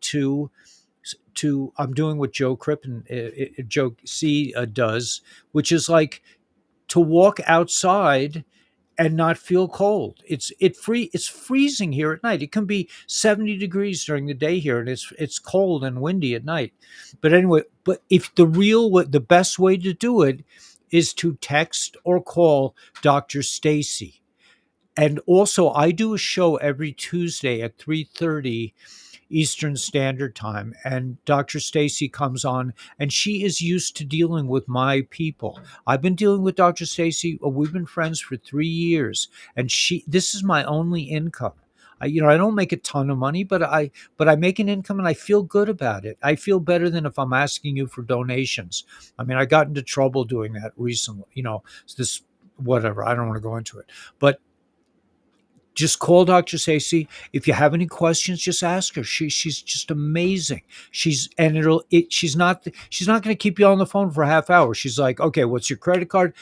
I'm doing what Joe Crippen, Joe C does, which is like to walk outside and not feel cold. It's freezing here at night. It can be 70 degrees during the day here, and it's cold and windy at night. But anyway, if the best way to do it is to text or call Dr. Stacy. And also, I do a show every Tuesday at 3:30 Eastern Standard Time, and Dr. Stacy comes on, and she is used to dealing with my people. I've been dealing with Dr. Stacy. We've been friends for 3 years, and this is my only income. I don't make a ton of money, but I make an income, and I feel good about it. I feel better than if I'm asking you for donations. I mean, I got into trouble doing that recently. This whatever. I don't want to go into it, but just call Dr. Stacy. If you have any questions, just ask her. She's just amazing. She's not going to keep you on the phone for a half hour. She's like, okay, what's your credit card?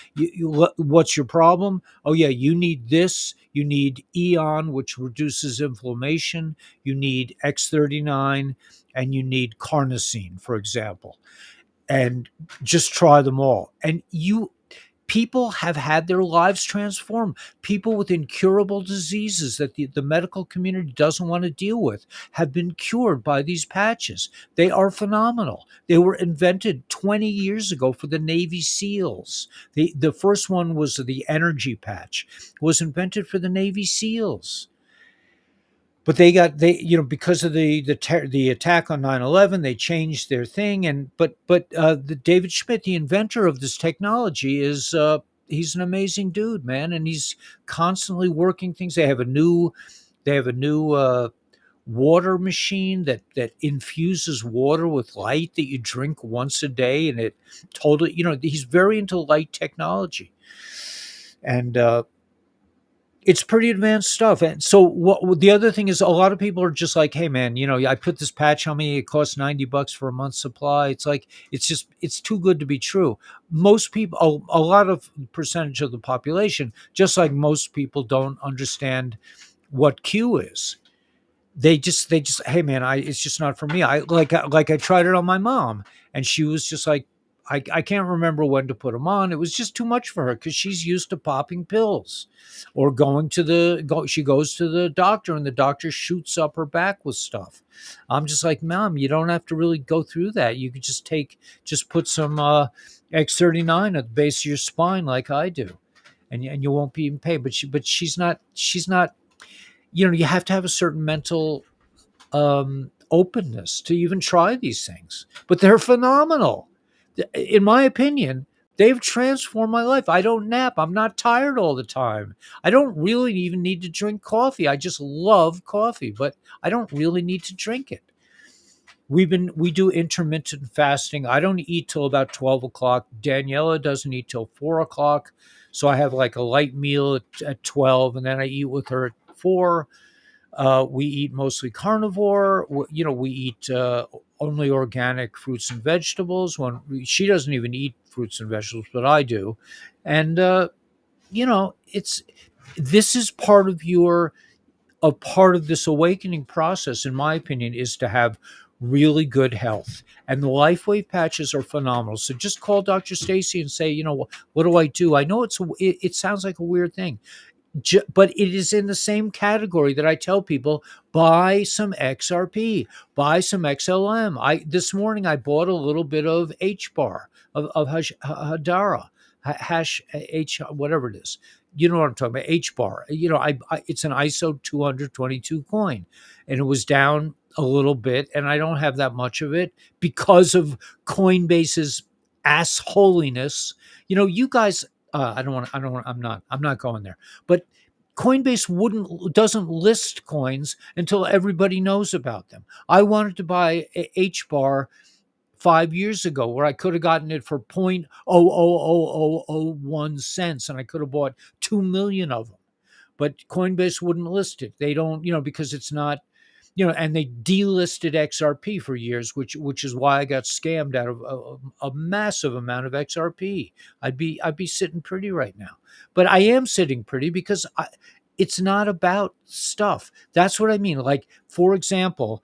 What's your problem? Oh yeah, you need this. You need Eon, which reduces inflammation. You need X39, and you need carnosine, for example. And just try them all. And people have had their lives transformed. People with incurable diseases that the medical community doesn't want to deal with have been cured by these patches. They are phenomenal. They were invented 20 years ago for the Navy SEALs. The first one was the energy patch, was invented for the Navy SEALs. But because of the attack on 9/11, they changed their thing. And but the David Schmidt, the inventor of this technology, is he's an amazing dude, man, and he's constantly working things. They have a new water machine that infuses water with light that you drink once a day, and it totally, he's very into light technology. And it's pretty advanced stuff. And so what the other thing is, a lot of people are just like, hey man, I put this patch on me, it costs $90 for a month's supply. It's like, it's too good to be true. Most people, a lot of percentage of the population, just like most people, don't understand what Q is. They just, hey man, it's just not for me. I tried it on my mom, and she was just like, I can't remember when to put them on. It was just too much for her because she's used to popping pills, or she goes to the doctor, and the doctor shoots up her back with stuff. I'm just like, mom, you don't have to really go through that. You could just put some X39 at the base of your spine like I do, and you won't be in pain. But she's not. You have to have a certain mental openness to even try these things. But they're phenomenal. In my opinion, they've transformed my life. I don't nap. I'm not tired all the time. I don't really even need to drink coffee. I just love coffee, but I don't really need to drink it. We do intermittent fasting. I don't eat till about 12 o'clock. Daniela doesn't eat till 4 o'clock. So I have like a light meal at 12, and then I eat with her at 4. We eat mostly carnivore. We eat only organic fruits and vegetables. She doesn't even eat fruits and vegetables, but I do. And it's this is part of this awakening process, in my opinion, is to have really good health. And the LifeWave patches are phenomenal. So just call Dr. Stacy and say, what do I do? I know it sounds like a weird thing, but it is in the same category that I tell people, buy some XRP, buy some XLM. This morning I bought a little bit of H bar of Hadara, hash H, whatever it is. You know what I'm talking about? H bar. It's an ISO 222 coin, and it was down a little bit, and I don't have that much of it because of Coinbase's assholiness. You guys. I don't want. I don't want. I'm not going there. But Coinbase doesn't list coins until everybody knows about them. I wanted to buy H bar 5 years ago, where I could have gotten it for 0.00001 cents, and I could have bought 2 million of them. But Coinbase wouldn't list it. They don't, because it's not, and they delisted XRP for years, which is why I got scammed out of a massive amount of XRP. I'd be sitting pretty right now, but I am sitting pretty because it's not about stuff. That's what I mean. Like, for example,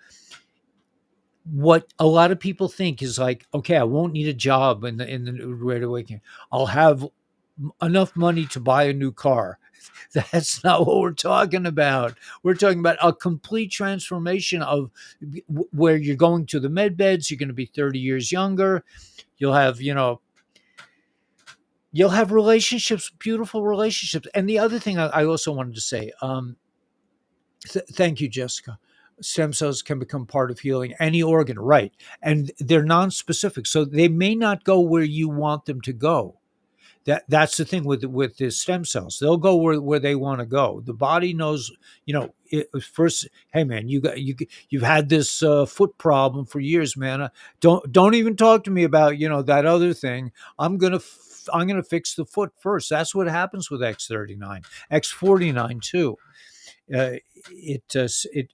what a lot of people think is like, okay, I won't need a job in the Great Awakening. I'll have enough money to buy a new car. That's not what we're talking about. We're talking about a complete transformation of where you're going to the med beds. You're going to be 30 years younger. You'll have, relationships, beautiful relationships. And the other thing I also wanted to say, thank you, Jessica. Stem cells can become part of healing any organ, right? And they're non-specific, so they may not go where you want them to go. That's the thing with the stem cells. They'll go where they want to go. The body knows, first, hey man, you've had this foot problem for years, man. Don't even talk to me about that other thing. I'm gonna fix the foot first. That's what happens with X39, X49 too. It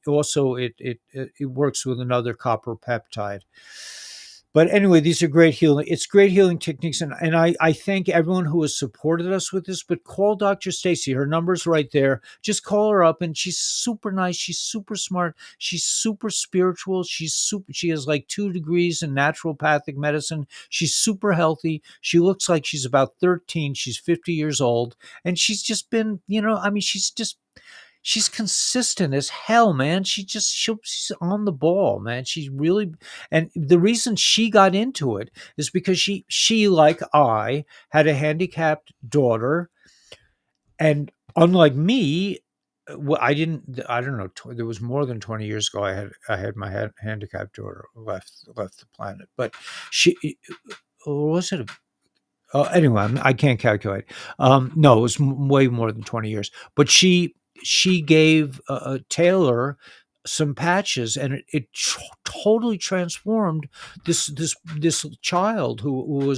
also it works with another copper peptide. But anyway, these are great healing. It's great healing techniques, and I thank everyone who has supported us with this. But call Dr. Stacy. Her number's right there. Just call her up, and she's super nice. She's super smart. She's super spiritual. She's super. She has like 2 degrees in naturopathic medicine. She's super healthy. She looks like she's about 13. She's 50 years old, and she's just been, I mean, she's consistent as hell, man. She's on the ball, man. She's really, and the reason she got into it is because she like I had a handicapped daughter, and unlike me, I don't know. There was more than 20 years ago. I had my handicapped daughter left the planet, but she, or was it? Anyway, I can't calculate. No, it was way more than 20 years. But she gave Taylor some patches, and it totally transformed this child who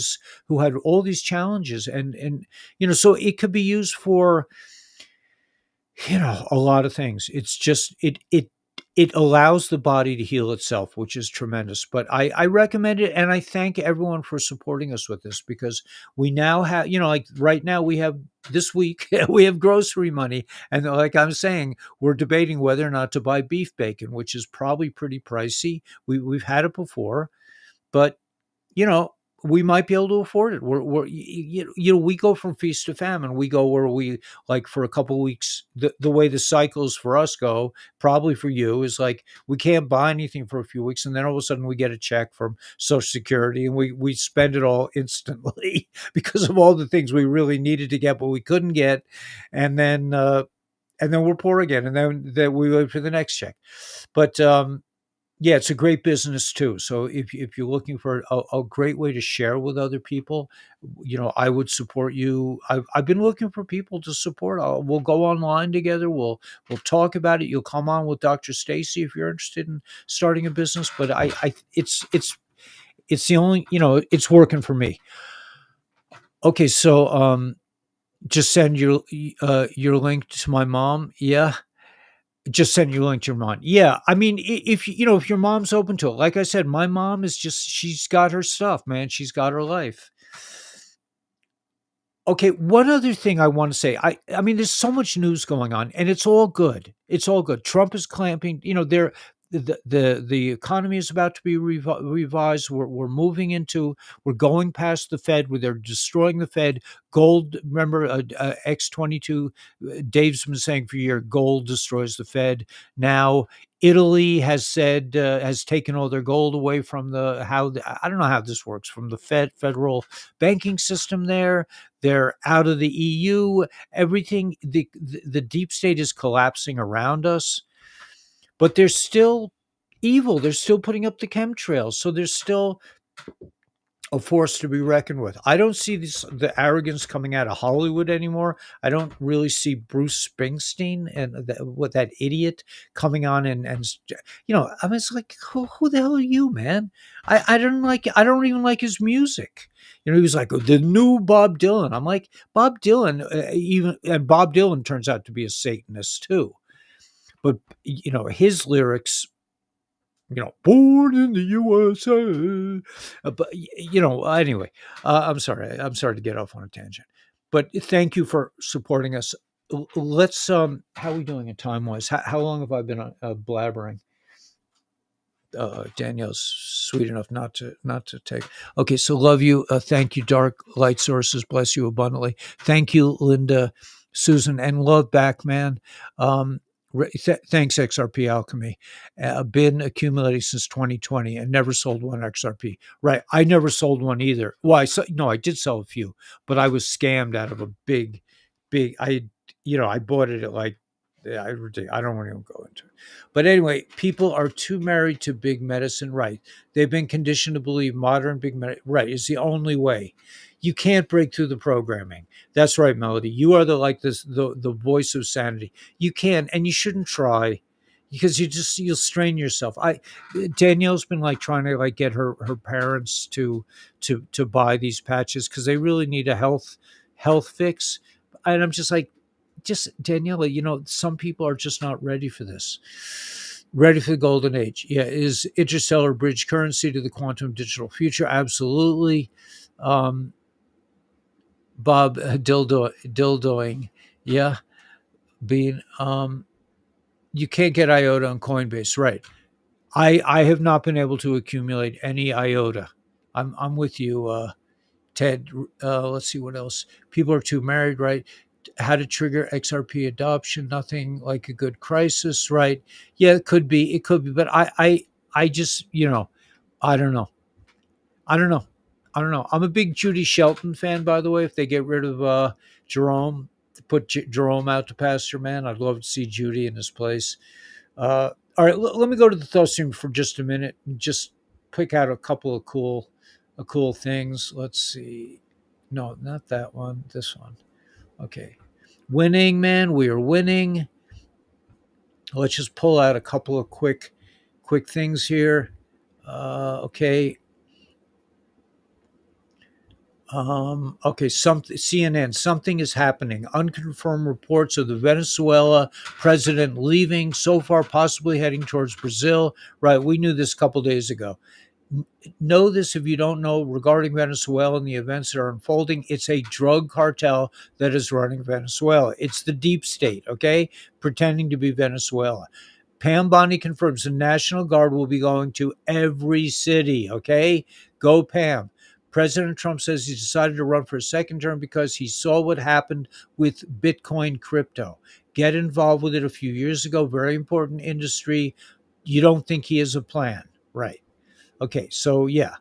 had all these challenges, and so it could be used for a lot of things. It's just it allows the body to heal itself, which is tremendous. But I recommend it, and I thank everyone for supporting us with this, because we now have, like right now we have this week we have grocery money, and like I'm saying, we're debating whether or not to buy beef bacon, which is probably pretty pricey. We've had it before, but you know, we might be able to afford it. We go from feast to famine. We go where we, like, for a couple of weeks. The way the cycles for us go, probably for you, is like we can't buy anything for a few weeks, and then all of a sudden we get a check from Social Security, and we spend it all instantly because of all the things we really needed to get but we couldn't get, and then we're poor again, and then we wait for the next check. But yeah, it's a great business too. So if you're looking for a great way to share with other people, I would support you. I've been looking for people to support. We'll go online together. We'll talk about it. You'll come on with Dr. Stacy if you're interested in starting a business. But it's the only, it's working for me. Okay, so just send your link to my mom. Yeah, just send your link to your mom. Yeah, I mean, if your mom's open to it, like I said, my mom is just, she's got her stuff, man. She's got her life. Okay, one other thing I want to say. I mean, there's so much news going on, and it's all good. It's all good. Trump is clamping. The economy is about to be revised. We're moving into, we're going past the Fed, where they're destroying the Fed. Gold, remember, X 22. Dave's been saying for a year, gold destroys the Fed. Now Italy has taken all their gold away from I don't know how this works, from the federal banking system there. They're out of the EU. Everything, the deep state is collapsing around us, but they're still evil. They're still putting up the chemtrails. So there's still a force to be reckoned with. I don't see the arrogance coming out of Hollywood anymore. I don't really see Bruce Springsteen and what that idiot coming on and I mean, it's like, who the hell are you, man? I don't even like his music. He was like, the new Bob Dylan. I'm like, Bob Dylan, and Bob Dylan turns out to be a Satanist too. But his lyrics, born in the USA. But anyway, I'm sorry to get off on a tangent. But thank you for supporting us. Let's how are we doing in time wise? How long have I been blabbering? Danielle's sweet enough not to take. Okay, so love you. Thank you, Dark Light Sources. Bless you abundantly. Thank you, Linda, Susan, and love back, man. Thanks, XRP Alchemy. Been accumulating since 2020 and never sold one XRP. Right, I never sold one either. Well, I did sell a few, but I was scammed out of a big. I bought it at like, I don't want to go into it. But anyway, people are too married to big medicine. Right, they've been conditioned to believe modern big medicine. Right, is the only way. You can't break through the programming. That's right, Melody. You are the voice of sanity. You can, and you shouldn't try, because you'll strain yourself. Danielle's been like trying to like get her parents to buy these patches because they really need a health fix. And I'm just like, just Daniela, some people are just not ready for this. Ready for the golden age. Yeah. Is interstellar bridge currency to the quantum digital future? Absolutely. Um, Bob dildoing. Yeah. Being you can't get IOTA on Coinbase, right? I have not been able to accumulate any IOTA. I'm with you, Ted. Let's see what else. People are too married, right? How to trigger XRP adoption? Nothing like a good crisis, right? Yeah, it could be. It could be, but I just I don't know. I don't know. I don't know. I'm a big Judy Shelton fan, by the way. If they get rid of Jerome, to put Jerome out to pasture, man, I'd love to see Judy in his place. All right, let me go to the thought stream for just a minute and just pick out a couple of cool things. Let's see. No, not that one. This one. Okay. Winning, man. We are winning. Let's just pull out a couple of quick things here. Okay. Okay, CNN, something is happening. Unconfirmed reports of the Venezuela president leaving, so far possibly heading towards Brazil. Right, we knew this a couple days ago. Know this if you don't know regarding Venezuela and the events that are unfolding. It's a drug cartel that is running Venezuela. It's the deep state, okay, pretending to be Venezuela. Pam Bondi confirms the National Guard will be going to every city. Okay, go Pam. President Trump says he decided to run for a second term because he saw what happened with Bitcoin crypto. Get involved with it a few years ago. Very important industry. You don't think he has a plan, right? Okay, so yeah,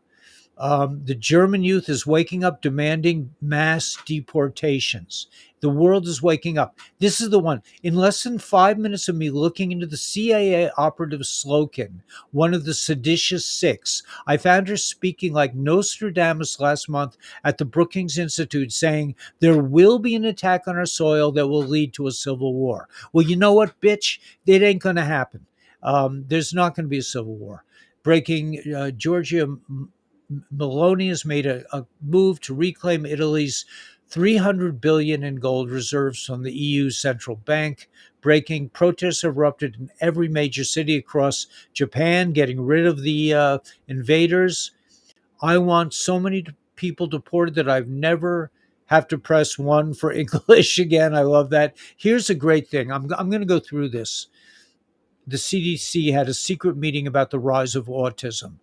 the German youth is waking up demanding mass deportations. The world is waking up. This is the one. In less than 5 minutes of me looking into the CIA operative Slokin, one of the seditious six, I found her speaking like Nostradamus last month at the Brookings Institute, saying there will be an attack on our soil that will lead to a civil war. Well, you know what, bitch? It ain't going to happen. There's not going to be a civil war. Breaking Georgia Meloni has made a move to reclaim Italy's 300 billion in gold reserves from the EU central bank. Breaking protests erupted in every major city across Japan, getting rid of the invaders. I want so many people deported that I've never have to press one for English again. I love that. Here's a great thing. I'm going to go through this. The CDC had a secret meeting about the rise of autism.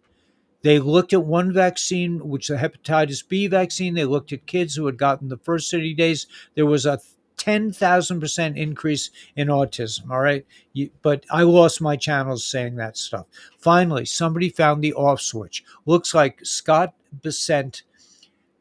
They looked at one vaccine, which is the hepatitis B vaccine. They looked at kids who had gotten the first 30 days. There was a 10,000% increase in autism. All right. But I lost my channels saying that stuff. Finally, somebody found the off switch. Looks like Scott Bessent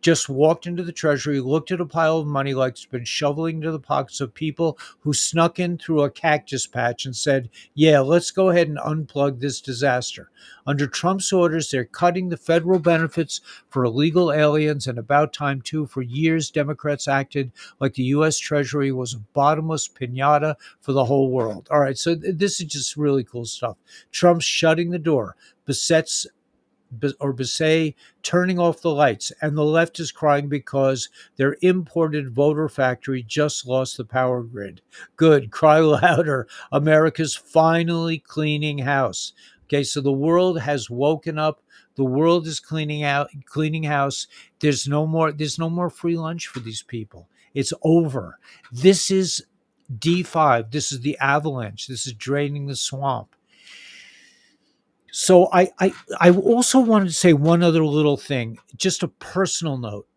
just walked into the treasury, looked at a pile of money like it's been shoveling into the pockets of people who snuck in through a cactus patch and said, yeah, let's go ahead and unplug this disaster. Under Trump's orders, they're cutting the federal benefits for illegal aliens, and about time too. For years, Democrats acted like the U.S. Treasury was a bottomless pinata for the whole world. All right, so this is just really cool stuff. Trump's shutting the door. Bisset turning off the lights, and the left is crying because their imported voter factory just lost the power grid. Good, cry louder. America's finally cleaning house. Okay, so the world has woken up. The world is cleaning house. There's no more free lunch for these people. It's over. This is D-5. This is the avalanche. This is draining the swamp. So I also wanted to say one other little thing, just a personal note.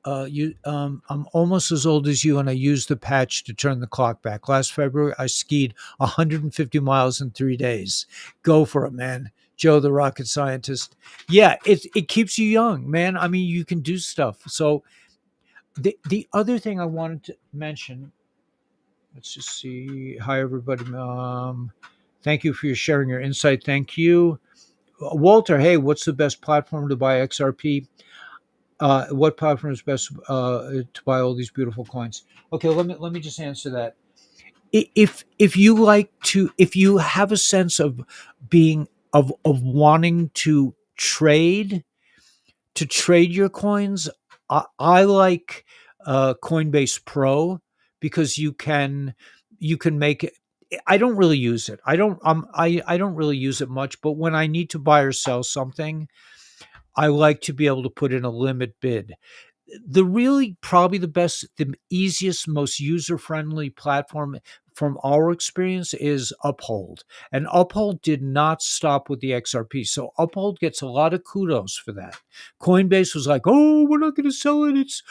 I'm almost as old as you, and I used the patch to turn the clock back. Last February, I skied 150 miles in 3 days. Go for it, man. Joe, the rocket scientist. Yeah, it keeps you young, man. I mean, you can do stuff. So the other thing I wanted to mention. Let's just see. Hi, everybody. Thank you for your sharing your insight. Thank you. Walter, hey, what's the best platform to buy XRP? What platform is best to buy all these beautiful coins? Okay, let me just answer that. If you have a sense of being of wanting to trade your coins, I like Coinbase Pro because you can make it. I don't really use it. I don't really use it much, but when I need to buy or sell something, I like to be able to put in a limit bid. The really probably the best, the easiest, most user friendly platform from our experience is Uphold. And Uphold did not stop with the XRP. So Uphold gets a lot of kudos for that. Coinbase was like, oh, we're not going to sell it. It's,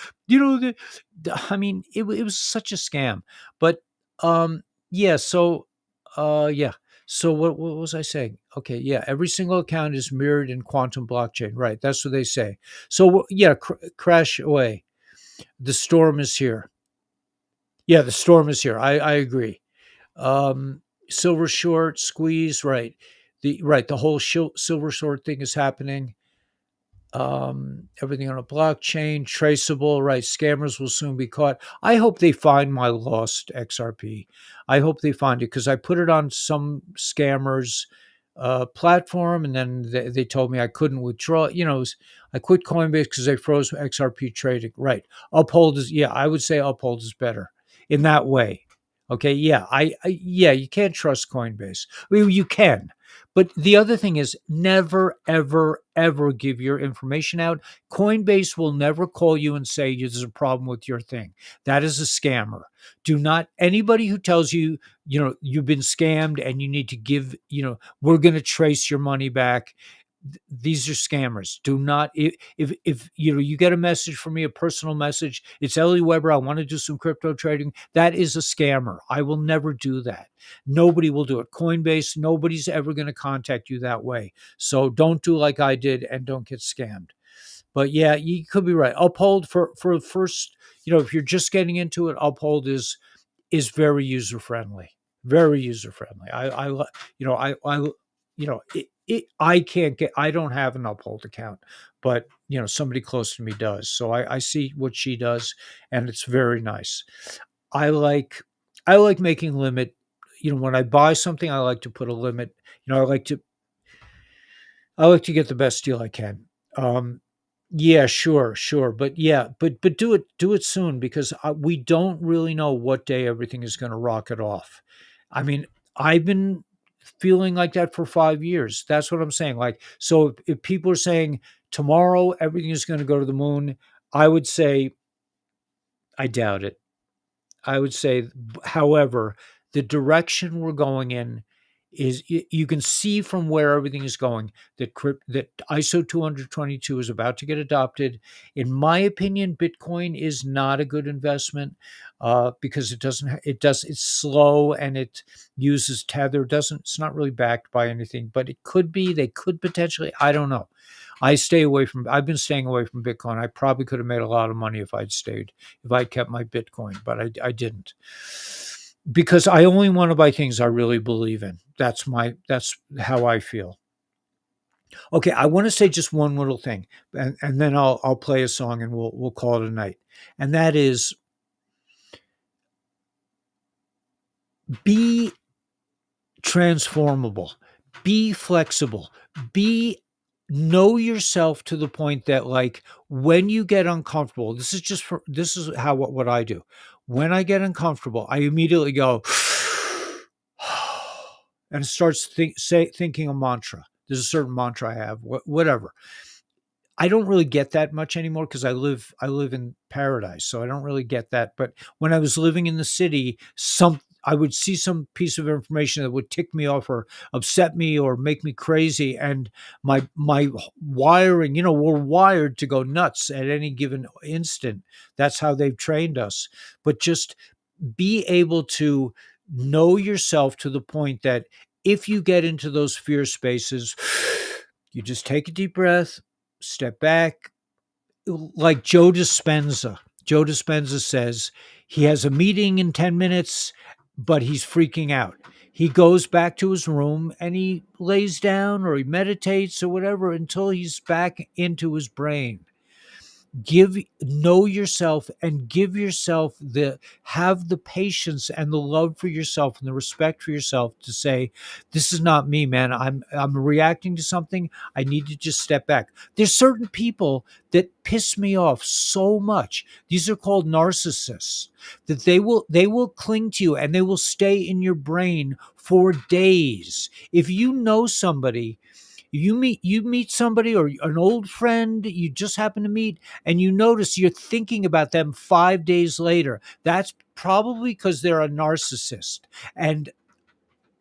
I mean, it was such a scam. But um, yeah, so, yeah. So what was I saying? Okay, yeah, every single account is mirrored in quantum blockchain. Right, that's what they say. So yeah, crash away. The storm is here. Yeah, the storm is here. I agree. Silver short squeeze. Right. The whole silver short thing is happening. Everything on a blockchain, traceable, right? Scammers will soon be caught. I hope they find my lost XRP. I hope they find it because I put it on some scammers platform, and then they told me I couldn't withdraw. I quit Coinbase because they froze XRP trading. Right? Uphold is, yeah, I would say Uphold is better in that way. Okay, yeah, yeah, you can't trust Coinbase. I mean, you can, but the other thing is never, ever, ever give your information out. Coinbase will never call you and say there's a problem with your thing. That is a scammer. Do not, anybody who tells you, you've been scammed and you need to give, we're going to trace your money back. These are scammers. Do not, if you get a message from me, a personal message, it's Ellie Weber, I want to do some crypto trading. That is a scammer. I will never do that. Nobody will do it. Coinbase, nobody's ever going to contact you that way. So don't do like I did and don't get scammed. But yeah, you could be right. Uphold for first, if you're just getting into it, Uphold is very user friendly. Very user friendly. I can't get, I don't have an Uphold account, but somebody close to me does. So I see what she does, and it's very nice. I like I like making limit. When I buy something, I like to put a limit. I like to get the best deal I can. Um, yeah, sure, sure, but yeah, but do it soon because we don't really know what day everything is going to rocket off. I mean, I've been feeling like that for 5 years. That's what I'm saying. Like, so if people are saying tomorrow everything is going to go to the moon, I would say I doubt it. I would say, however, the direction we're going in is you can see from where everything is going that ISO 222 is about to get adopted. In my opinion, Bitcoin is not a good investment because it's slow and it uses tether. Doesn't It's not really backed by anything, but it could be. They could potentially. I don't know. I've been staying away from Bitcoin. I probably could have made a lot of money if I kept my Bitcoin, but I didn't because I only want to buy things I really believe in. That's how I feel. Okay, I want to say just one little thing, and then I'll play a song and we'll call it a night. And that is, be transformable, be flexible, be know yourself to the point that, like, when you get uncomfortable, this is how what I do. When I get uncomfortable, I immediately go and starts thinking a mantra. There's a certain mantra I have, whatever. I don't really get that much anymore because I live in paradise, so I don't really get that. But when I was living in the city, I would see some piece of information that would tick me off or upset me or make me crazy, and my wiring, we're wired to go nuts at any given instant. That's how they've trained us. But just be able to know yourself to the point that if you get into those fear spaces, you just take a deep breath, step back, like Joe Dispenza. Joe Dispenza says he has a meeting in 10 minutes, but he's freaking out. He goes back to his room and he lays down or he meditates or whatever until he's back into his brain. Give Know yourself and give yourself the have the patience and the love for yourself and the respect for yourself to say, this is not me, man. I'm reacting to something. I need to just step back. There's certain people that piss me off so much. These are called narcissists, that they will cling to you and they will stay in your brain for days. If you know somebody, you meet somebody or an old friend you just happen to meet, and you notice you're thinking about them 5 days later, that's probably because they're a narcissist. And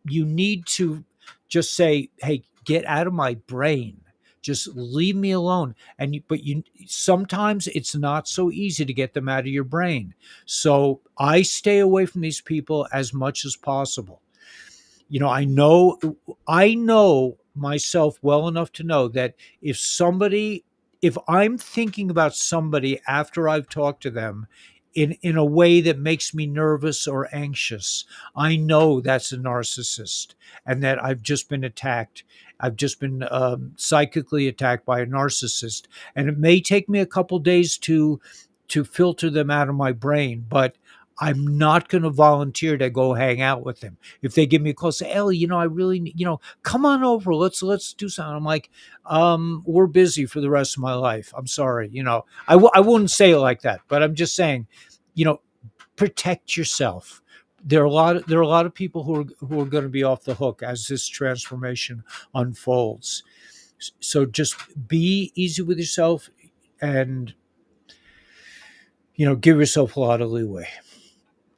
you need to just say, hey, get out of my brain, just leave me alone. But sometimes it's not so easy to get them out of your brain. So I stay away from these people as much as possible. I know myself well enough to know that if I'm thinking about somebody after I've talked to them in a way that makes me nervous or anxious, I know that's a narcissist, and that I've just been attacked. I've just been psychically attacked by a narcissist, and it may take me a couple days to filter them out of my brain, but I'm not going to volunteer to go hang out with them. If they give me a call, say, Ellie, I really, come on over. Let's do something. I'm like, we're busy for the rest of my life. I'm sorry. I wouldn't say it like that, but I'm just saying, you know, protect yourself. There are a lot of people who are going to be off the hook as this transformation unfolds. So just be easy with yourself, and give yourself a lot of leeway.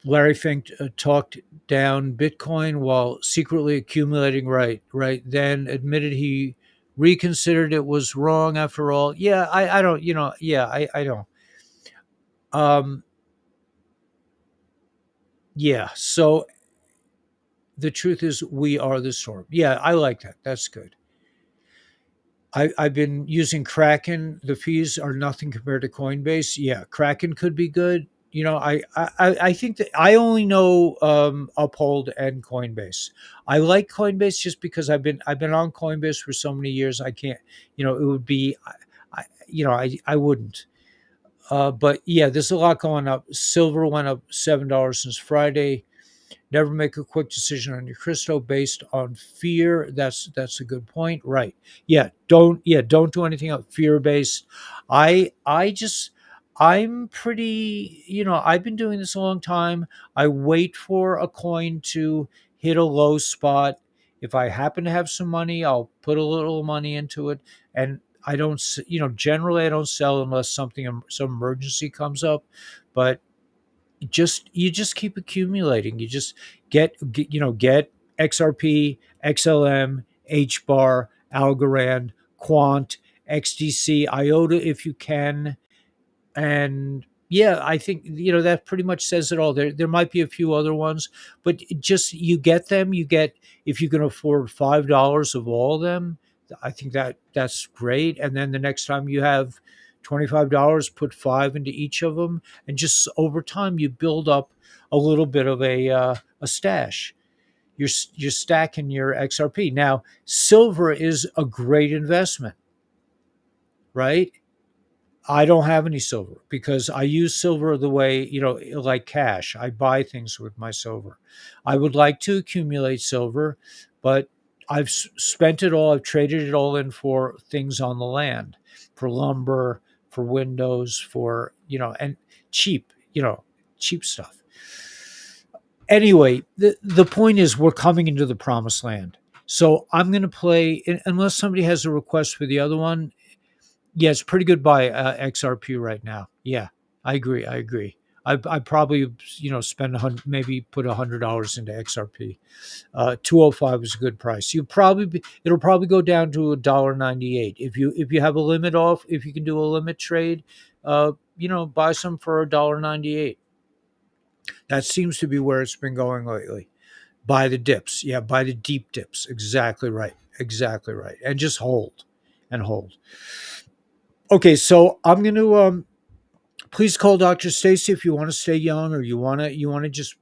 Larry Fink talked down Bitcoin while secretly accumulating. Right. Then admitted he reconsidered it was wrong after all. Yeah, I don't, yeah, I don't. Um, yeah. So the truth is, we are the storm. Yeah, I like that. That's good. I've been using Kraken. The fees are nothing compared to Coinbase. Yeah, Kraken could be good. I think that I only know Uphold and Coinbase. I like Coinbase just because I've been on Coinbase for so many years. I can't, it would be, I wouldn't. But yeah, there's a lot going up. Silver went up $7 since Friday. Never make a quick decision on your crystal based on fear. That's a good point. Right. Yeah, don't do anything else fear based. I'm pretty, I've been doing this a long time. I wait for a coin to hit a low spot. If I happen to have some money, I'll put a little money into it, and I don't, generally I don't sell unless some emergency comes up. But you just keep accumulating. You just get XRP, XLM, HBAR, Algorand, Quant, XDC, IOTA if you can. And yeah, I think that pretty much says it all. There might be a few other ones, but just you get them. You get, if you can afford $5 of all of them, I think that's great. And then the next time you have $25, put five into each of them, and just over time you build up a little bit of a stash. You're stacking your XRP. Now, silver is a great investment, right? I don't have any silver because I use silver the way, like cash. I buy things with my silver. I would like to accumulate silver, but I've spent it all. I've traded it all in for things on the land, for lumber, for windows, and cheap, cheap stuff. Anyway, the point is we're coming into the promised land. So I'm going to play, unless somebody has a request for the other one. Yeah, it's pretty good buy, XRP right now. Yeah, I agree. I agree. I probably spend maybe put $100 into XRP. 205 is a good price. It'll probably go down to $1.98 if you have a limit off. If you can do a limit trade, buy some for $1.98. That seems to be where it's been going lately. Buy the dips. Yeah, buy the deep dips. Exactly right. Exactly right. And just hold and hold. Okay, so I'm going to please call Dr. Stacy if you want to stay young, or you want to just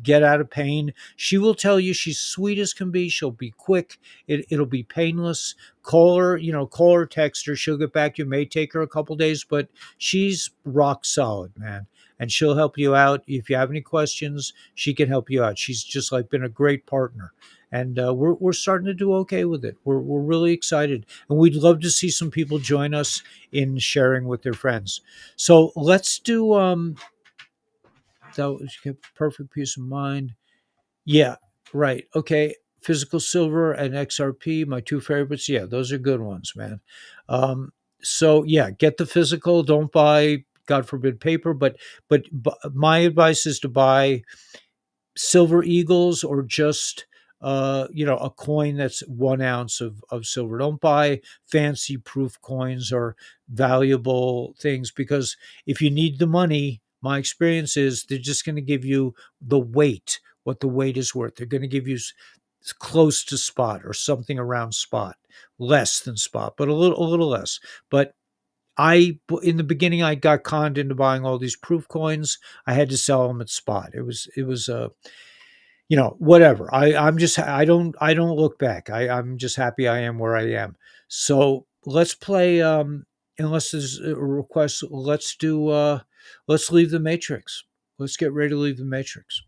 get out of pain. She will tell you she's sweet as can be. She'll be quick. It'll be painless. Call her, call her, text her. She'll get back to you. May take her a couple days, but she's rock solid, man. And she'll help you out. If you have any questions, she can help you out. She's just like been a great partner. And we're starting to do okay with it. We're really excited, and we'd love to see some people join us in sharing with their friends. So let's do that was perfect peace of mind. Yeah, right. Okay, physical silver and XRP, my two favorites. Yeah, those are good ones, man. So yeah, get the physical. Don't buy, God forbid, paper. But my advice is to buy silver eagles, or just a coin that's 1 ounce of silver. Don't buy fancy proof coins or valuable things, because if you need the money, my experience is they're just going to give you the weight, what the weight is worth. They're going to give you close to spot, or something around spot, less than spot, but a little less. But in the beginning, I got conned into buying all these proof coins. I had to sell them at spot. Whatever. I don't look back. I'm just happy I am where I am. So let's play, unless there's a request, let's leave the Matrix. Let's get ready to leave the Matrix.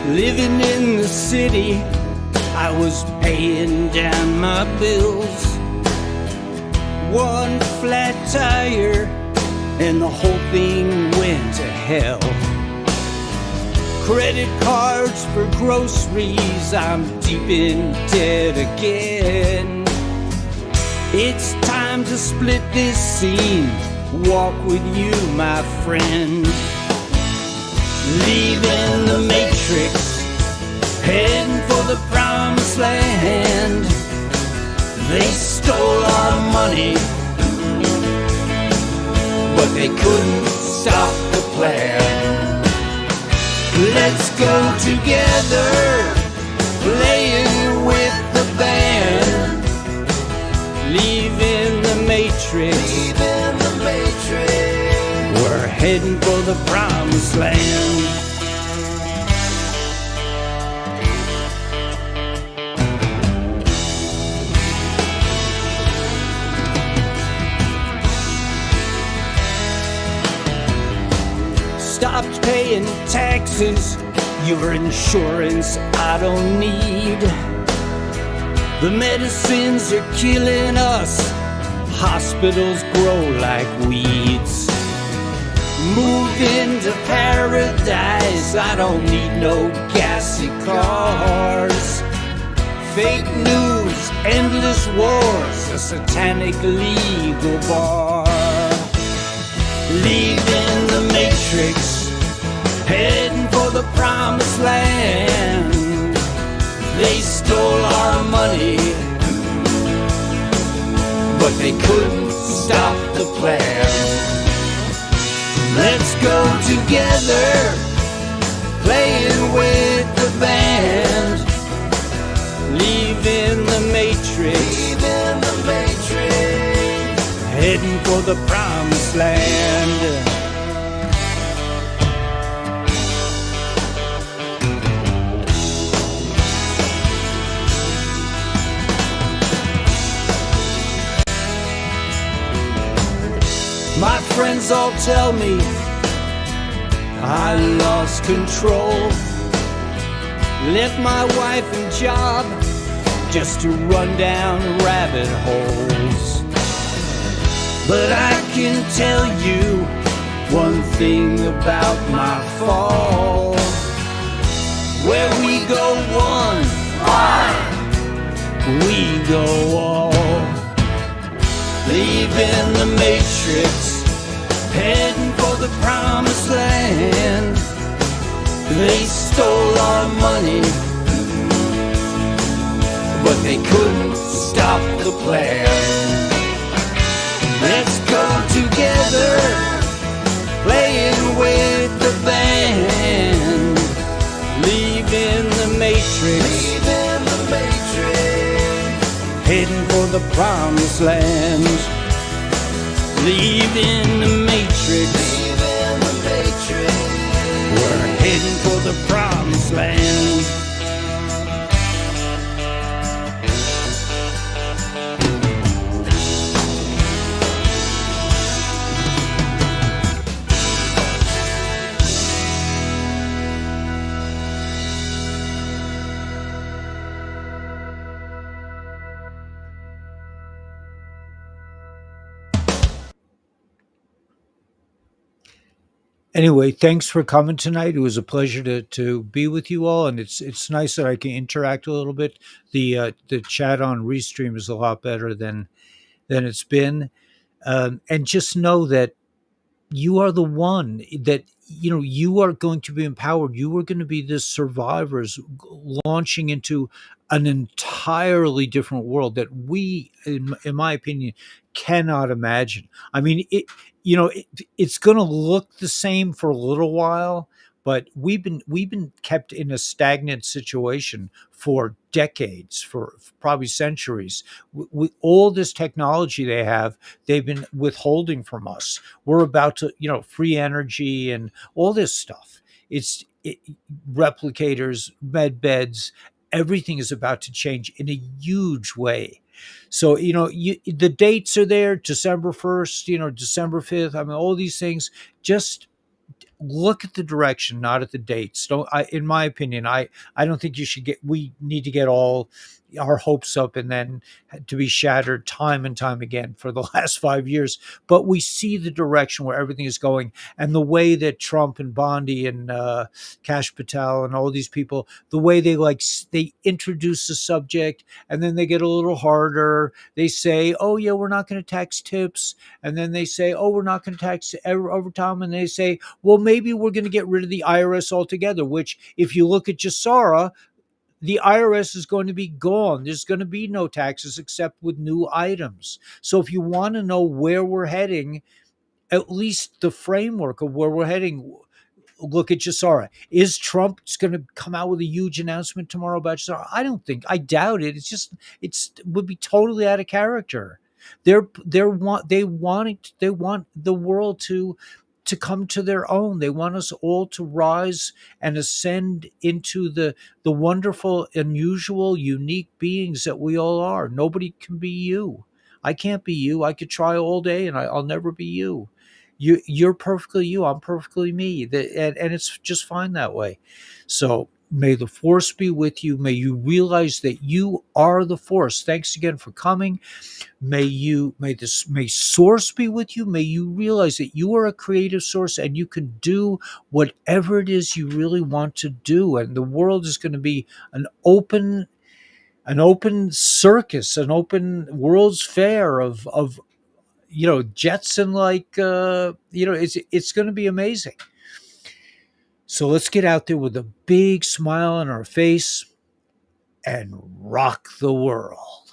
Living in the city, I was paying down my bills. One flat tire and the whole thing went to hell. Credit cards for groceries, I'm deep in debt again. It's time to split this scene, walk with you, my friend. Leaving the Matrix, heading for the promised land. They stole our money, but they couldn't stop the plan. Let's go together, playing with the band. Leaving the Matrix, we're heading for the promised land. Stopped paying taxes, your insurance I don't need. The medicines are killing us, hospitals grow like weeds. Move into paradise, I don't need no gassy cars. Fake news, endless wars, a satanic legal bar. Leaving the Matrix, heading for the promised land. They stole our money, but they couldn't stop the plan. Let's go together, playing with the band. Leaving the Matrix, heading for the promised land. My friends all tell me I lost control. Left my wife and job just to run down rabbit holes. But I can tell you one thing about my fall. Where we go one, we go all. Leaving the Matrix, heading for the promised land. They stole our money, but they couldn't stop the plan. heading for the promised land. Leaving the matrix. We're heading for the promised land. Anyway, thanks for coming tonight. It was a pleasure to be with you all, and it's nice that I can interact a little bit. The chat on Restream is a lot better than it's been, and just know that you are the one that you are going to be empowered. You are going to be the survivors launching into an entirely different world that we, in my opinion, cannot imagine. I mean, it's going to look the same for a little while, but we've been kept in a stagnant situation for decades, for probably centuries. With all this technology they've been withholding from us. We're about to, free energy and all this stuff. Replicators, med beds, everything is about to change in a huge way. So, the dates are there, December 1st, December 5th. I mean, all these things, just look at the direction, not at the dates. In my opinion, I don't think we need to get all our hopes up and then to be shattered time and time again for the last 5 years. But we see the direction where everything is going, and the way that Trump and Bondi and Kash Patel and all these people, the way they introduce the subject and then they get a little harder. They say, "Oh yeah, we're not going to tax tips," and then they say, "Oh, we're not going to tax overtime," and they say, "Well, maybe we're going to get rid of the IRS altogether," which, if you look at Jassara, the IRS is going to be gone. There's going to be no taxes except with new items. So if you want to know where we're heading, at least the framework of where we're heading, look at Jassara. Is Trump going to come out with a huge announcement tomorrow about Jassara? I doubt it. It would be totally out of character. They want the world to come to their own. They want us all to rise and ascend into the wonderful, unusual, unique beings that we all are. Nobody can be you. I can't be you. I could try all day, and I'll never be you. You're perfectly you. I'm perfectly me. And it's just fine that way. So may the force be with you. May you realize that you are the force. Thanks again for coming. May source be with you. May you realize that you are a creative source and you can do whatever it is you really want to do. And the world is going to be an open circus, an open World's Fair of jets and it's going to be amazing. So let's get out there with a big smile on our face and rock the world.